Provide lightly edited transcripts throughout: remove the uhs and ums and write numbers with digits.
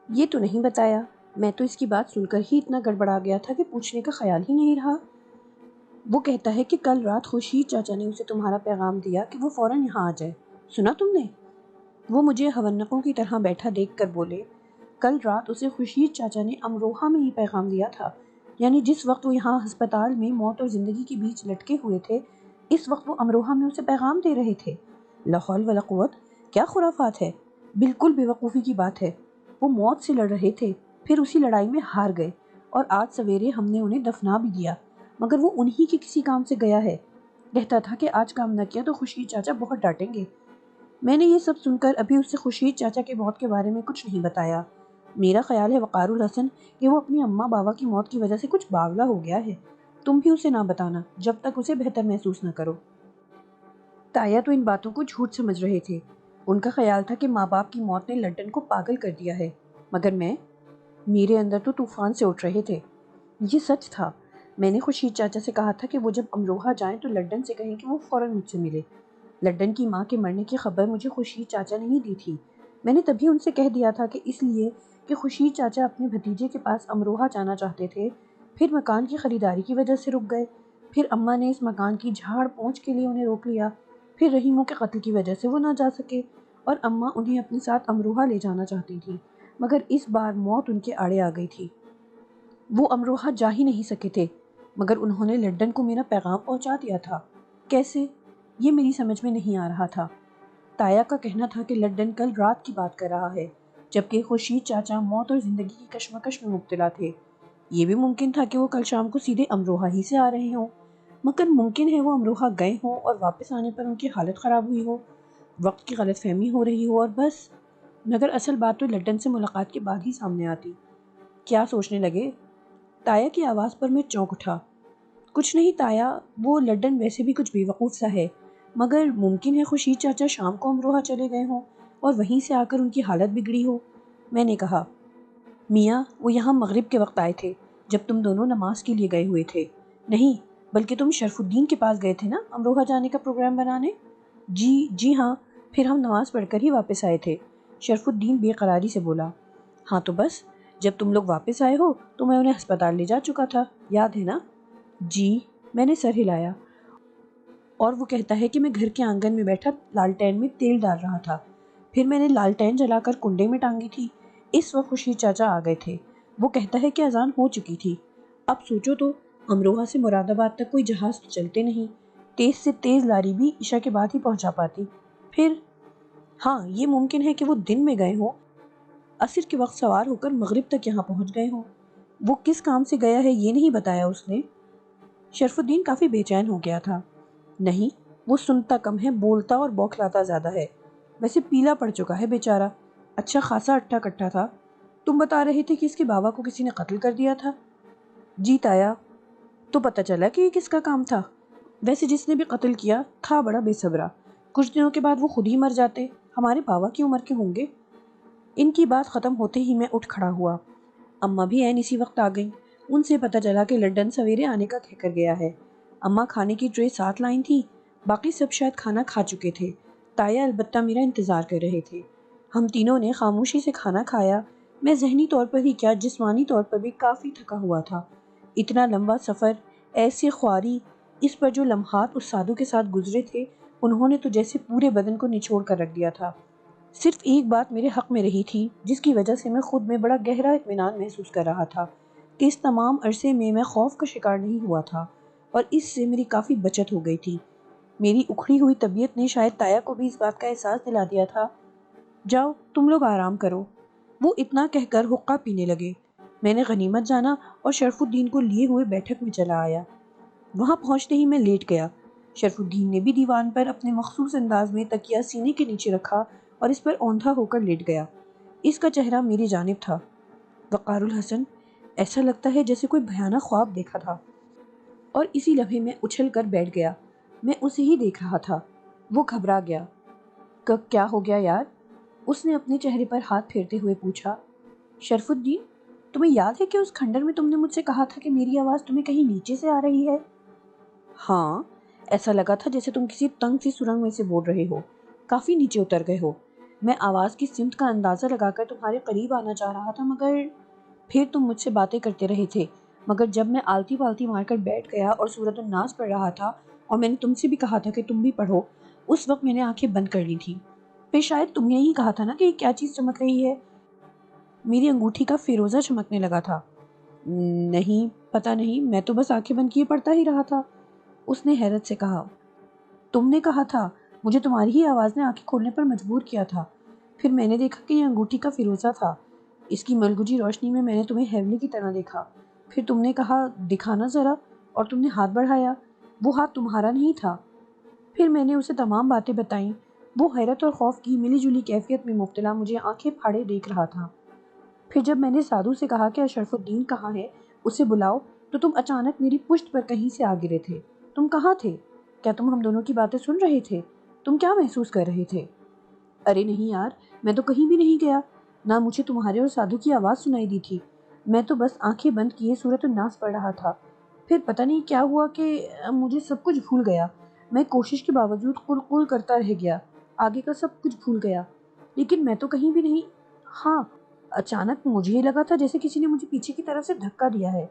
یہ تو نہیں بتایا۔ میں تو اس کی بات سن کر ہی اتنا گڑبڑا گیا تھا کہ پوچھنے کا خیال ہی نہیں رہا۔ وہ کہتا ہے کہ کل رات خورشید چاچا نے اسے تمہارا پیغام دیا کہ وہ فوراً یہاں آ جائے۔ سنا تم نے؟ وہ مجھے ہونقوں کی طرح بیٹھا دیکھ کر بولے، کل رات اسے خورشید چاچا نے امروہہ میں یہ پیغام دیا تھا، یعنی جس وقت وہ یہاں ہسپتال میں موت اور زندگی کے بیچ لٹکے ہوئے تھے، اس وقت وہ امروہہ میں اسے پیغام دے رہے تھے۔ لا حول ولا قوت! کیا خرافات ہے! بالکل بے وقوفی کی بات ہے۔ وہ موت سے لڑ رہے تھے، پھر اسی لڑائی میں ہار گئے، اور آج سویرے ہم نے انہیں دفنا بھی دیا، مگر وہ انہی کے کسی کام سے گیا ہے۔ کہتا تھا کہ آج کام نہ کیا تو خورشید چاچا بہت ڈانٹیں گے۔ میں نے یہ سب سن کر ابھی اسے خورشید چاچا کے موت کے بارے میں کچھ نہیں بتایا۔ میرا خیال ہے وقار الحسن کہ وہ اپنی اماں بابا کی موت کی وجہ سے کچھ باولا ہو گیا ہے۔ تم بھی اسے نہ بتانا جب تک اسے بہتر محسوس نہ کرو۔ تایا تو ان باتوں کو جھوٹ سمجھ رہے تھے۔ ان کا خیال تھا کہ ماں باپ کی موت نے لڈن کو پاگل کر دیا ہے، مگر میرے اندر تو طوفان سے اٹھ رہے تھے۔ یہ سچ تھا۔ میں نے خورشید چاچا سے کہا تھا کہ وہ جب امروہہ جائیں تو لڈن سے کہیں کہ وہ فوراً مجھ سے ملے۔ لڈن کی ماں کے مرنے کی خبر مجھے خورشید چاچا نے ہی دی تھی۔ میں نے تبھی ان سے کہہ دیا تھا کہ اس لیے کہ خورشید چاچا اپنے بھتیجے کے پاس امروہہ جانا چاہتے تھے، پھر مکان کی خریداری کی وجہ سے رک گئے، پھر اماں نے اس مکان کی جھاڑ پونچھ کے لیے انہیں روک لیا، پھر رحیموں کے قتل کی وجہ سے وہ نہ جا سکے، اور اماں انہیں اپنے ساتھ امروہہ لے جانا چاہتی تھی، مگر اس بار موت ان کے آڑے آ گئی تھی۔ وہ امروہہ جا ہی نہیں سکے تھے، مگر انہوں نے لڈن کو میرا پیغام پہنچا دیا تھا۔ کیسے؟ یہ میری سمجھ میں نہیں آ رہا تھا۔ تایا کا کہنا تھا کہ لڈن کل رات کی بات کر رہا ہے، جبکہ خورشید چاچا موت اور زندگی کی کشمکش میں مبتلا تھے۔ یہ بھی ممکن تھا کہ وہ کل شام کو سیدھے امروہہ ہی سے آ رہے ہوں، مگر ممکن ہے وہ امروہہ گئے ہوں اور واپس آنے پر ان کی حالت خراب ہوئی ہو، وقت کی غلط فہمی ہو رہی ہو اور بس۔ مگر اصل بات تو لڈن سے ملاقات کے بعد ہی سامنے آتی۔ کیا سوچنے لگے؟ تایا کی آواز پر میں چونک اٹھا۔ کچھ نہیں تایا، وہ لڈن ویسے بھی کچھ بے وقوف سا ہے، مگر ممکن ہے خورشید چاچا شام کو امروہہ چلے گئے ہوں اور وہیں سے آ کر ان کی حالت بگڑی ہو۔ میں نے کہا، میاں وہ یہاں مغرب کے وقت آئے تھے، جب تم دونوں نماز کے لیے گئے ہوئے تھے۔ نہیں، بلکہ تم شرف الدین کے پاس گئے تھے نا امروہہ جانے کا پروگرام بنانے؟ جی ہاں، پھر ہم نماز پڑھ کر ہی واپس آئے تھے، شرف الدین بے قراری سے بولا۔ ہاں تو بس، جب تم لوگ واپس آئے ہو تو میں انہیں ہسپتال لے جا چکا تھا، یاد ہے نا؟ جی، میں نے سر ہلایا۔ اور وہ کہتا ہے کہ میں گھر کے آنگن میں بیٹھا لالٹین میں تیل ڈال رہا تھا، پھر میں نے لالٹین جلا کر کنڈے میں ٹانگی تھی، اس وقت خورشید چاچا آ گئے تھے۔ وہ کہتا ہے کہ اذان ہو چکی تھی۔ اب سوچو تو، امروہہ سے مراد آباد تک کوئی جہاز تو چلتے نہیں، تیز سے تیز لاری بھی عشاء کے بعد ہی پہنچا پاتی۔ پھر ہاں، یہ ممکن ہے کہ وہ دن میں گئے ہوں، عصر کے وقت سوار ہو کر مغرب تک یہاں پہنچ گئے ہوں۔ وہ کس کام سے گیا ہے یہ نہیں بتایا اس نے؟ شرف الدین کافی بے چین ہو گیا تھا۔ نہیں، وہ سنتا کم ہے، بولتا اور بوکھلاتا زیادہ ہے، ویسے پیلا پڑ چکا ہے بیچارہ، اچھا خاصا اٹھا کٹھا تھا۔ تم بتا رہے تھے کہ اس کے بابا کو کسی نے قتل کر دیا تھا؟ جی تایا، تو پتہ چلا کہ یہ کس کا کام تھا؟ ویسے جس نے بھی قتل کیا تھا بڑا بے صبرا، کچھ دنوں کے بعد وہ خود ہی مر جاتے، ہمارے بابا کی عمر کے ہوں گے۔ ان کی بات ختم ہوتے ہی میں اٹھ کھڑا ہوا۔ اماں بھی عین اسی وقت آ گئیں۔ ان سے پتہ چلا کہ لڈن سویرے آنے کا کہہ کر گیا ہے۔ اماں کھانے کی ٹرے ساتھ لائیں تھی، باقی سب شاید کھانا کھا چکے تھے، تایا البتہ میرا انتظار کر رہے تھے۔ ہم تینوں نے خاموشی سے کھانا کھایا۔ میں ذہنی طور پر ہی کیا جسمانی طور پر بھی کافی تھکا ہوا تھا۔ اتنا لمبا سفر، ایسی خواری، اس پر جو لمحات اس سادھو کے ساتھ گزرے تھے، انہوں نے تو جیسے پورے بدن کو نچوڑ کر رکھ دیا تھا۔ صرف ایک بات میرے حق میں رہی تھی، جس کی وجہ سے میں خود میں بڑا گہرا اطمینان محسوس کر رہا تھا کہ اس تمام عرصے میں خوف کا شکار نہیں ہوا تھا، اور اس سے میری کافی بچت ہو گئی تھی۔ میری اکھڑی ہوئی طبیعت نے شاید تایا کو بھی اس بات کا احساس دلا دیا تھا۔ جاؤ تم لوگ آرام کرو، وہ اتنا کہہ کر حقہ پینے لگے۔ میں نے غنیمت جانا اور شرف الدین کو لیے ہوئے بیٹھک میں چلا آیا۔ وہاں پہنچتے ہی میں لیٹ گیا۔ شرف الدین نے بھی دیوان پر اپنے مخصوص انداز میں تکیہ سینے کے نیچے رکھا اور اس پر اوندھا ہو کر لیٹ گیا۔ اس کا چہرہ میری جانب تھا۔ وقار الحسن، ایسا لگتا ہے جیسے کوئی بھیانک خواب دیکھا تھا، اور اسی لمحے میں اچھل کر بیٹھ گیا۔ میں اسے ہی دیکھ رہا تھا۔ وہ گھبرا گیا۔ کیا ہو گیا یار؟ اس نے اپنے چہرے پر ہاتھ پھیرتے ہوئے پوچھا۔ شرف الدین، تمہیں یاد ہے کہ اس کھنڈر میں تم نے مجھ سے کہا تھا کہ میری آواز تمہیں کہیں نیچے سے آ رہی ہے؟ ہاں، ایسا لگا تھا جیسے تم کسی تنگ سی سرنگ میں سے بول رہے ہو، کافی نیچے اتر گئے ہو۔ میں آواز کی سمت کا اندازہ لگا کر تمہارے قریب آنا چاہ رہا تھا، مگر پھر تم مجھ سے باتیں کرتے رہے تھے۔ مگر جب میں آلتی پالتی مار کر بیٹھ گیا اور سورۃ الناس پڑھ رہا تھا اور میں نے تم سے بھی کہا تھا کہ تم بھی پڑھو، اس وقت میں نے آنکھیں بند کر لی تھی۔ پھر شاید تم نے ہی کہا تھا نا کہ کیا چیز چمک رہی ہے؟ میری انگوٹھی کا فیروزہ چمکنے لگا تھا۔ نہیں، پتہ نہیں، میں تو بس آنکھیں بند کیے پڑھتا ہی رہا تھا، اس نے حیرت سے کہا۔ تم نے کہا تھا، مجھے تمہاری ہی آواز نے آنکھیں کھولنے پر مجبور کیا تھا۔ پھر میں نے دیکھا کہ یہ انگوٹھی کا فیروزہ تھا۔ اس کی ملگجی روشنی میں نے تمہیں ہیولی کی طرح دیکھا۔ پھر تم نے کہا دکھانا ذرا، اور تم نے ہاتھ بڑھایا۔ وہ ہاتھ تمہارا نہیں تھا۔ پھر میں نے اسے تمام باتیں بتائیں۔ وہ حیرت اور خوف کی ملی جلی کیفیت میں مبتلا مجھے آنکھیں پھاڑے دیکھ رہا تھا۔ پھر جب میں نے سادھو سے کہا کہ اشرف الدین کہاں ہے، اسے بلاؤ، تو تم اچانک میری پشت پر کہیں سے آ گرے تھے۔ تم کہاں تھے؟ کیا تم ہم دونوں کی باتیں سن رہے تھے؟ تم کیا محسوس کر رہے تھے؟ ارے نہیں یار، میں تو کہیں بھی نہیں گیا، نہ مجھے تمہارے اور سادھو کی آواز سنائی دی تھی۔ میں تو بس آنکھیں بند کیے سورۃ الناس پڑھ رہا تھا۔ پھر پتہ نہیں کیا ہوا کہ مجھے سب کچھ بھول گیا۔ میں کوشش کے باوجود قل کرتا رہ گیا، آگے کا سب کچھ بھول گیا، لیکن میں تو کہیں بھی نہیں۔ ہاں، اچانک مجھے یہ لگا تھا جیسے کسی نے مجھے پیچھے کی طرف سے دھکا دیا ہے،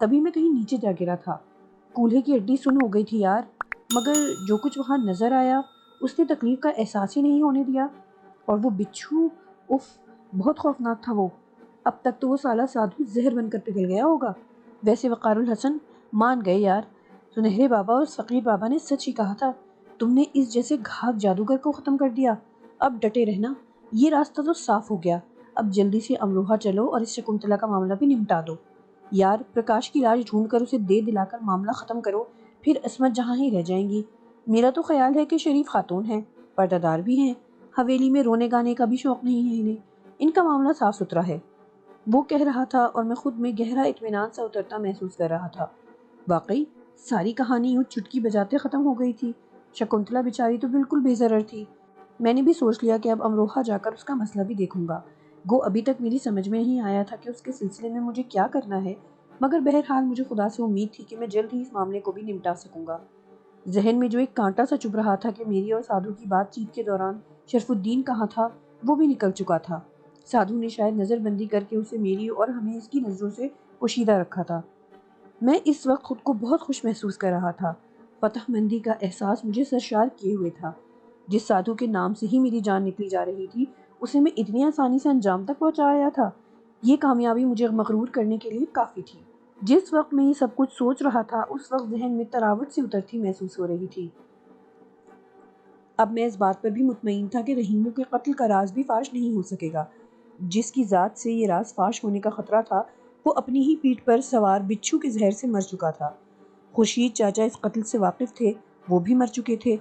تبھی میں کہیں نیچے جا گرا تھا۔ کولہے کی ہڈی سن ہو گئی تھی یار، مگر جو کچھ وہاں نظر آیا اس نے تکلیف کا احساس ہی نہیں ہونے دیا۔ اور وہ بچھو، اف، بہت خوفناک تھا وہ۔ اب تک تو وہ سالہ سادھو زہر بن کر پگھل گیا ہوگا۔ ویسے وقار الحسن، مان گئے یار، سنہرے بابا اور فقیر بابا نے سچ ہی کہا تھا، تم نے اس جیسے گھاک جادوگر کو ختم کر دیا۔ اب ڈٹے رہنا، یہ راستہ تو صاف ہو گیا۔ اب جلدی سے امروہہ چلو اور اس شکنتلا کا معاملہ بھی نمٹا دو۔ یار، پرکاش کی لاش ڈھونڈ کر اسے دے دلا کر معاملہ ختم کرو، پھر عصمت جہاں ہی رہ جائیں گی۔ میرا تو خیال ہے کہ شریف خاتون ہیں، پردہ دار بھی ہیں، حویلی میں رونے گانے کا بھی شوق نہیں ہے انہیں، ان کا معاملہ صاف ستھرا ہے۔ وہ کہہ رہا تھا اور میں خود میں گہرا اطمینان سا اترتا محسوس کر رہا تھا۔ واقعی ساری کہانی یوں چٹکی بجاتے ختم ہو گئی تھی۔ شکنتلا بیچاری تو بالکل بے ضرر تھی۔ میں نے بھی سوچ لیا کہ اب امروہہ جا کر اس کا مسئلہ بھی دیکھوں گا۔ گو ابھی تک میری سمجھ میں نہیں آیا تھا کہ اس کے سلسلے میں مجھے کیا کرنا ہے، مگر بہرحال مجھے خدا سے امید تھی کہ میں جلد ہی اس معاملے کو بھی نمٹا سکوں گا۔ ذہن میں جو ایک کانٹا سا چبھ رہا تھا کہ میری اور سادھو کی بات چیت کے دوران شرف الدین کہاں تھا، وہ بھی نکل چکا تھا۔ سادھو نے شاید نظر بندی کر کے اسے میری اور ہمیں اس کی نظروں سے پوشیدہ رکھا تھا۔ میں اس وقت خود کو بہت خوش محسوس کر رہا تھا۔ فتح مندی کا احساس مجھے سرشار کیے ہوئے تھا۔ جس سادھو کے نام سے ہی میری جان نکلی جا رہی تھی، اسے میں اتنی آسانی سے انجام تک پہنچا آیا تھا۔ یہ کامیابی مجھے مغرور کرنے کے لیے کافی تھی۔ جس وقت میں یہ سب کچھ سوچ رہا تھا، اس وقت ذہن میں تراوٹ سی اترتی محسوس ہو رہی تھی۔ اب میں اس بات پر بھی مطمئن تھا کہ رحیموں کے قتل کا راز بھی فاش نہیں ہو سکے گا۔ جس کی ذات سے یہ راز فاش ہونے کا خطرہ تھا، وہ اپنی ہی پیٹھ پر سوار بچھو کے زہر سے مر چکا تھا۔ خورشید چاچا اس قتل سے واقف تھے، وہ بھی مر چکے تھے۔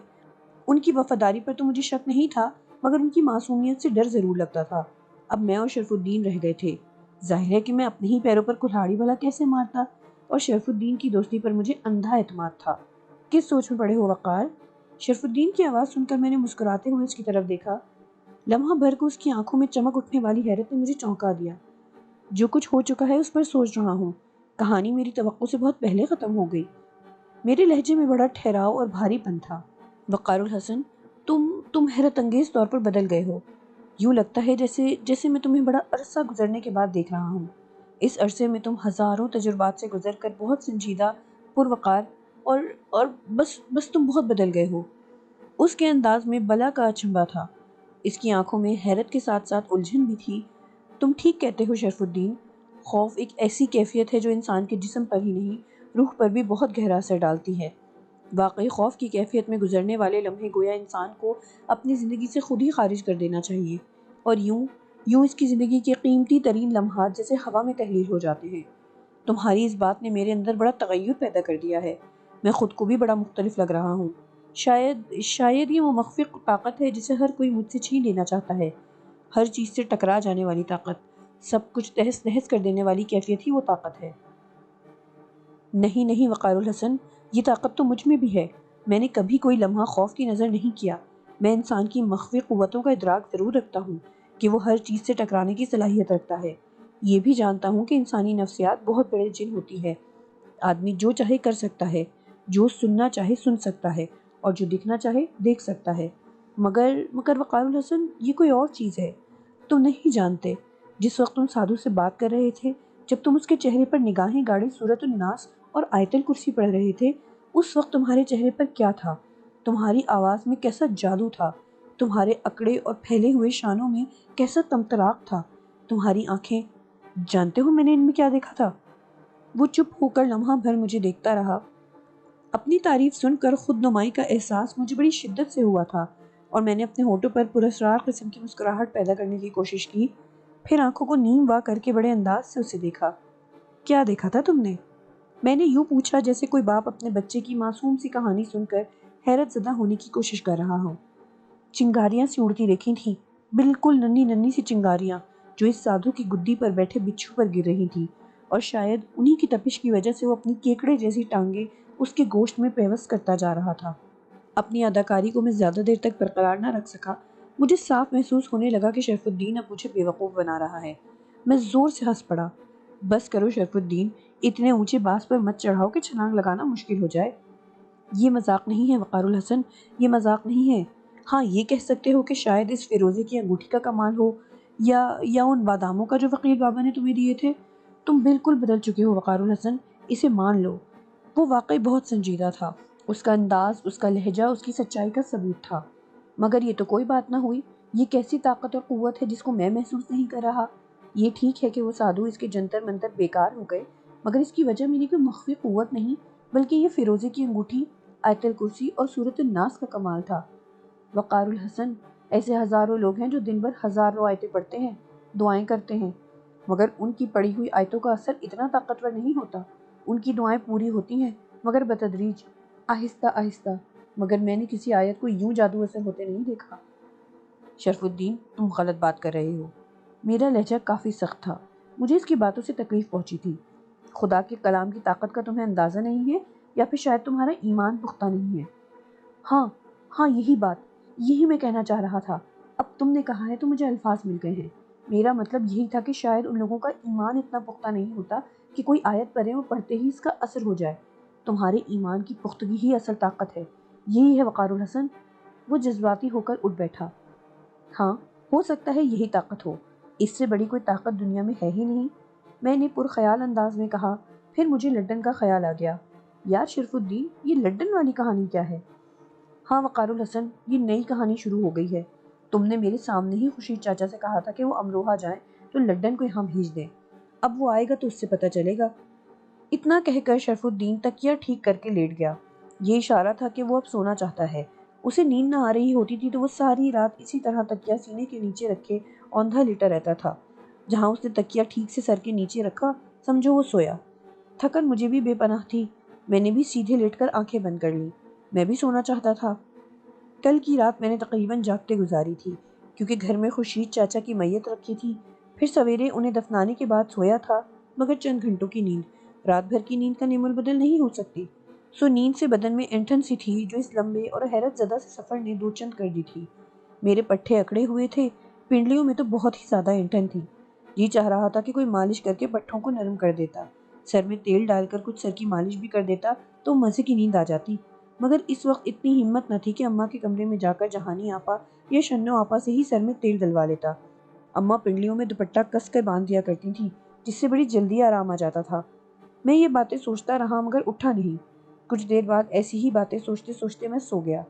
ان کی وفاداری پر تو مجھے شک نہیں تھا، مگر ان کی معصومیت سے ڈر ضرور لگتا تھا۔ اب میں اور شرف الدین رہ گئے تھے۔ ظاہر ہے کہ میں اپنے ہی پیروں پر کلہاڑی بھلا کیسے مارتا، اور شرف الدین کی دوستی پر مجھے اندھا اعتماد تھا۔ کس سوچ میں پڑے ہو وقار؟ شرف الدین کی آواز سن کر میں نے مسکراتے ہوئے اس کی طرف دیکھا۔ لمحہ بھر کو اس کی آنکھوں میں چمک اٹھنے والی حیرت نے مجھے چونکا دیا۔ جو کچھ ہو چکا ہے اس پر سوچ رہا ہوں۔ کہانی میری توقع سے بہت پہلے ختم ہو گئی۔ میرے لہجے میں بڑا ٹھہراؤ اور بھاری پن تھا۔ وقار الحسن، تم حیرت انگیز طور پر بدل گئے ہو۔ یوں لگتا ہے جیسے میں تمہیں بڑا عرصہ گزرنے کے بعد دیکھ رہا ہوں۔ اس عرصے میں تم ہزاروں تجربات سے گزر کر بہت سنجیدہ، پروقار اور بس تم بہت بدل گئے ہو۔ اس کے انداز میں بلا کا اچنبھا تھا۔ اس کی آنکھوں میں حیرت کے ساتھ ساتھ الجھن بھی تھی۔ تم ٹھیک کہتے ہو شرف الدین، خوف ایک ایسی کیفیت ہے جو انسان کے جسم پر ہی نہیں، روح پر بھی بہت گہرا اثر ڈالتی ہے۔ واقعی خوف کی کیفیت میں گزرنے والے لمحے گویا انسان کو اپنی زندگی سے خود ہی خارج کر دینا چاہیے، اور یوں اس کی زندگی کے قیمتی ترین لمحات جیسے ہوا میں تحلیل ہو جاتے ہیں۔ تمہاری اس بات نے میرے اندر بڑا تغیر پیدا کر دیا ہے۔ میں خود کو بھی بڑا مختلف لگ رہا ہوں۔ شاید یہ وہ مخفی طاقت ہے جسے ہر کوئی مجھ سے چھین لینا چاہتا ہے۔ ہر چیز سے ٹکرا جانے والی طاقت، سب کچھ تہس نہس کر دینے والی کیفیت ہی وہ طاقت ہے۔ نہیں وقار الحسن، یہ طاقت تو مجھ میں بھی ہے۔ میں نے کبھی کوئی لمحہ خوف کی نظر نہیں کیا۔ میں انسان کی مخفی قوتوں کا ادراک ضرور رکھتا ہوں کہ وہ ہر چیز سے ٹکرانے کی صلاحیت رکھتا ہے۔ یہ بھی جانتا ہوں کہ انسانی نفسیات بہت بڑے جن ہوتی ہے۔ آدمی جو چاہے کر سکتا ہے، جو سننا چاہے سن سکتا ہے، اور جو دیکھنا چاہے دیکھ سکتا ہے۔ مگر وقار الحسن، یہ کوئی اور چیز ہے، تم نہیں جانتے۔ جس وقت تم سادھو سے بات کر رہے تھے، جب تم اس کے چہرے پر نگاہیں گاڑی سورۃ الناس اور آیت الکرسی پڑھ رہے تھے، اس وقت تمہارے چہرے پر کیا تھا؟ تمہاری آواز میں کیسا جادو تھا؟ تمہارے اکڑے اور پھیلے ہوئے شانوں میں کیسا تمطراق تھا؟ تمہاری آنکھیں، جانتے ہو میں نے ان میں کیا دیکھا تھا؟ وہ چپ ہو کر لمحہ بھر مجھے دیکھتا رہا۔ اپنی تعریف سن کر خود نمائی کا احساس مجھے بڑی شدت سے ہوا تھا، اور میں نے اپنے ہونٹوں پر پراسرار قسم کی مسکراہٹ پیدا کرنے کی کوشش کی، پھر آنکھوں کو نیم وا کر کے بڑے انداز سے اسے دیکھا۔ کیا دیکھا تھا تم نے؟ میں نے یوں پوچھا جیسے کوئی باپ اپنے بچے کی معصوم سی کہانی سن کر حیرت زدہ ہونے کی کوشش کر رہا ہو۔ چنگاریاں سی اڑتی دیکھی تھیں، بالکل ننھی ننھی سی چنگاریاں، جو اس سادھو کی گدی پر بیٹھے بچھو پر گر رہی تھیں، اور شاید انہی کی تپش کی وجہ سے وہ اپنی کیکڑے جیسی ٹانگیں اس کے گوشت میں پیوست کرتا جا رہا تھا۔ اپنی اداکاری کو میں زیادہ دیر تک برقرار نہ رکھ سکا۔ مجھے صاف محسوس ہونے لگا کہ شرف الدین اب مجھے بیوقوف بنا رہا ہے۔ میں زور سے ہنس پڑا۔ بس کرو شرف الدین، اتنے اونچے باز پر مت چڑھاؤ کہ چھلانگ لگانا مشکل ہو جائے۔ یہ مذاق نہیں ہے وقار الحسن، یہ مذاق نہیں ہے۔ ہاں، یہ کہہ سکتے ہو کہ شاید اس فیروزے کی انگوٹھی کا کمال ہو، یا ان باداموں کا جو وکیل بابا نے تمہیں دیے تھے۔ تم بالکل بدل چکے ہو وقار الحسن، اسے مان لو۔ وہ واقعی بہت سنجیدہ تھا۔ اس کا انداز، اس کا لہجہ اس کی سچائی کا ثبوت تھا۔ مگر یہ تو کوئی بات نہ ہوئی۔ یہ کیسی طاقت اور قوت ہے جس کو میں محسوس نہیں کر رہا؟ یہ ٹھیک ہے کہ وہ سادھو، اس کے جنتر منتر بیکار ہو گئے، مگر اس کی وجہ میری کوئی مخفی قوت نہیں، بلکہ یہ فیروزے کی انگوٹھی، آیت الکرسی اور سورۃ الناس کا کمال تھا۔ وقار الحسن، ایسے ہزاروں لوگ ہیں جو دن بھر ہزاروں آیتیں پڑھتے ہیں، دعائیں کرتے ہیں، مگر ان کی پڑھی ہوئی آیتوں کا اثر اتنا طاقتور نہیں ہوتا۔ ان کی دعائیں پوری ہوتی ہیں، مگر بتدریج، آہستہ آہستہ، مگر میں نے کسی آیت کو یوں جادو اثر ہوتے نہیں دیکھا۔ شرف الدین، تم غلط بات کر رہے ہو۔ میرا لہجہ کافی سخت تھا، مجھے اس کی باتوں سے تکلیف پہنچی تھی۔ خدا کے کلام کی طاقت کا تمہیں اندازہ نہیں ہے، یا پھر شاید تمہارا ایمان پختہ نہیں ہے۔ ہاں ہاں، یہی میں کہنا چاہ رہا تھا۔ اب تم نے کہا ہے تو مجھے الفاظ مل گئے ہیں۔ میرا مطلب یہی تھا کہ شاید ان لوگوں کا ایمان اتنا پختہ نہیں ہوتا کہ کوئی آیت پڑھیں اور پڑھتے ہی اس کا اثر ہو جائے۔ تمہارے ایمان کی پختگی ہی اصل طاقت ہے، یہی ہے وقار الحسن۔ وہ جذباتی ہو کر اٹھ بیٹھا۔ ہاں، ہو سکتا ہے یہی طاقت ہو، اس سے بڑی کوئی طاقت دنیا میں ہے ہی نہیں، میں نے پرخیال انداز میں کہا۔ پھر مجھے لڈن کا خیال آ گیا۔ یار شرف الدین، یہ لڈن والی کہانی کیا ہے؟ ہاں وقار الحسن، یہ نئی کہانی شروع ہو گئی ہے۔ تم نے میرے سامنے ہی خورشید چاچا سے کہا تھا کہ وہ امروہہ جائیں تو لڈن کو یہاں بھیج دیں۔ اب وہ آئے گا تو اس سے پتہ چلے گا۔ اتنا کہہ کر شرف الدین تکیہ ٹھیک کر کے لیٹ گیا۔ یہ اشارہ تھا کہ وہ اب سونا چاہتا ہے۔ اسے نیند نہ آ رہی ہوتی تھی تو وہ ساری رات اسی طرح تکیہ سینے کے نیچے رکھے اوندھا لیٹا رہتا تھا۔ جہاں اس نے تکیہ ٹھیک سے سر کے نیچے رکھا، سمجھو وہ سویا۔ تھکن مجھے بھی بے پناہ تھی، میں نے بھی سیدھے لیٹ کر آنکھیں بند کر لیں۔ میں بھی سونا چاہتا تھا۔ کل کی رات میں نے تقریباً جاگتے گزاری تھی، کیونکہ گھر میں خورشید چاچا کی میت رکھی تھی۔ پھر سویرے انہیں دفنانے کے بعد سویا تھا، مگر چند گھنٹوں کی نیند رات بھر کی نیند کا نیم البدل نہیں ہو سکتی۔ سو نیند سے بدن میں اینٹھن سی تھی جو اس لمبے اور حیرت زدہ سے سفر نے دو چند کر دی تھی۔ میرے پٹھے اکڑے ہوئے تھے، پنڈلیوں میں تو بہت ہی زیادہ اینٹھن تھی۔ جی چاہ رہا تھا کہ کوئی مالش کر کے پٹھوں کو نرم کر دیتا، سر میں تیل ڈال کر کچھ سر کی مالش بھی کر دیتا تو مزے کی نیند آ جاتی، مگر اس وقت اتنی ہمت نہ تھی کہ اماں کے کمرے میں جا کر جہانی آپا یا شنو آپا سے ہی سر میں تیل ڈلوا لیتا۔ اماں پنڈلیوں میں دوپٹہ کس کر باندھ دیا کرتی تھیں، جس سے بڑی جلدی آرام آ جاتا تھا۔ میں یہ باتیں سوچتا رہا مگر اٹھا نہیں۔ کچھ دیر بعد ایسی ہی باتیں سوچتے سوچتے میں سو گیا۔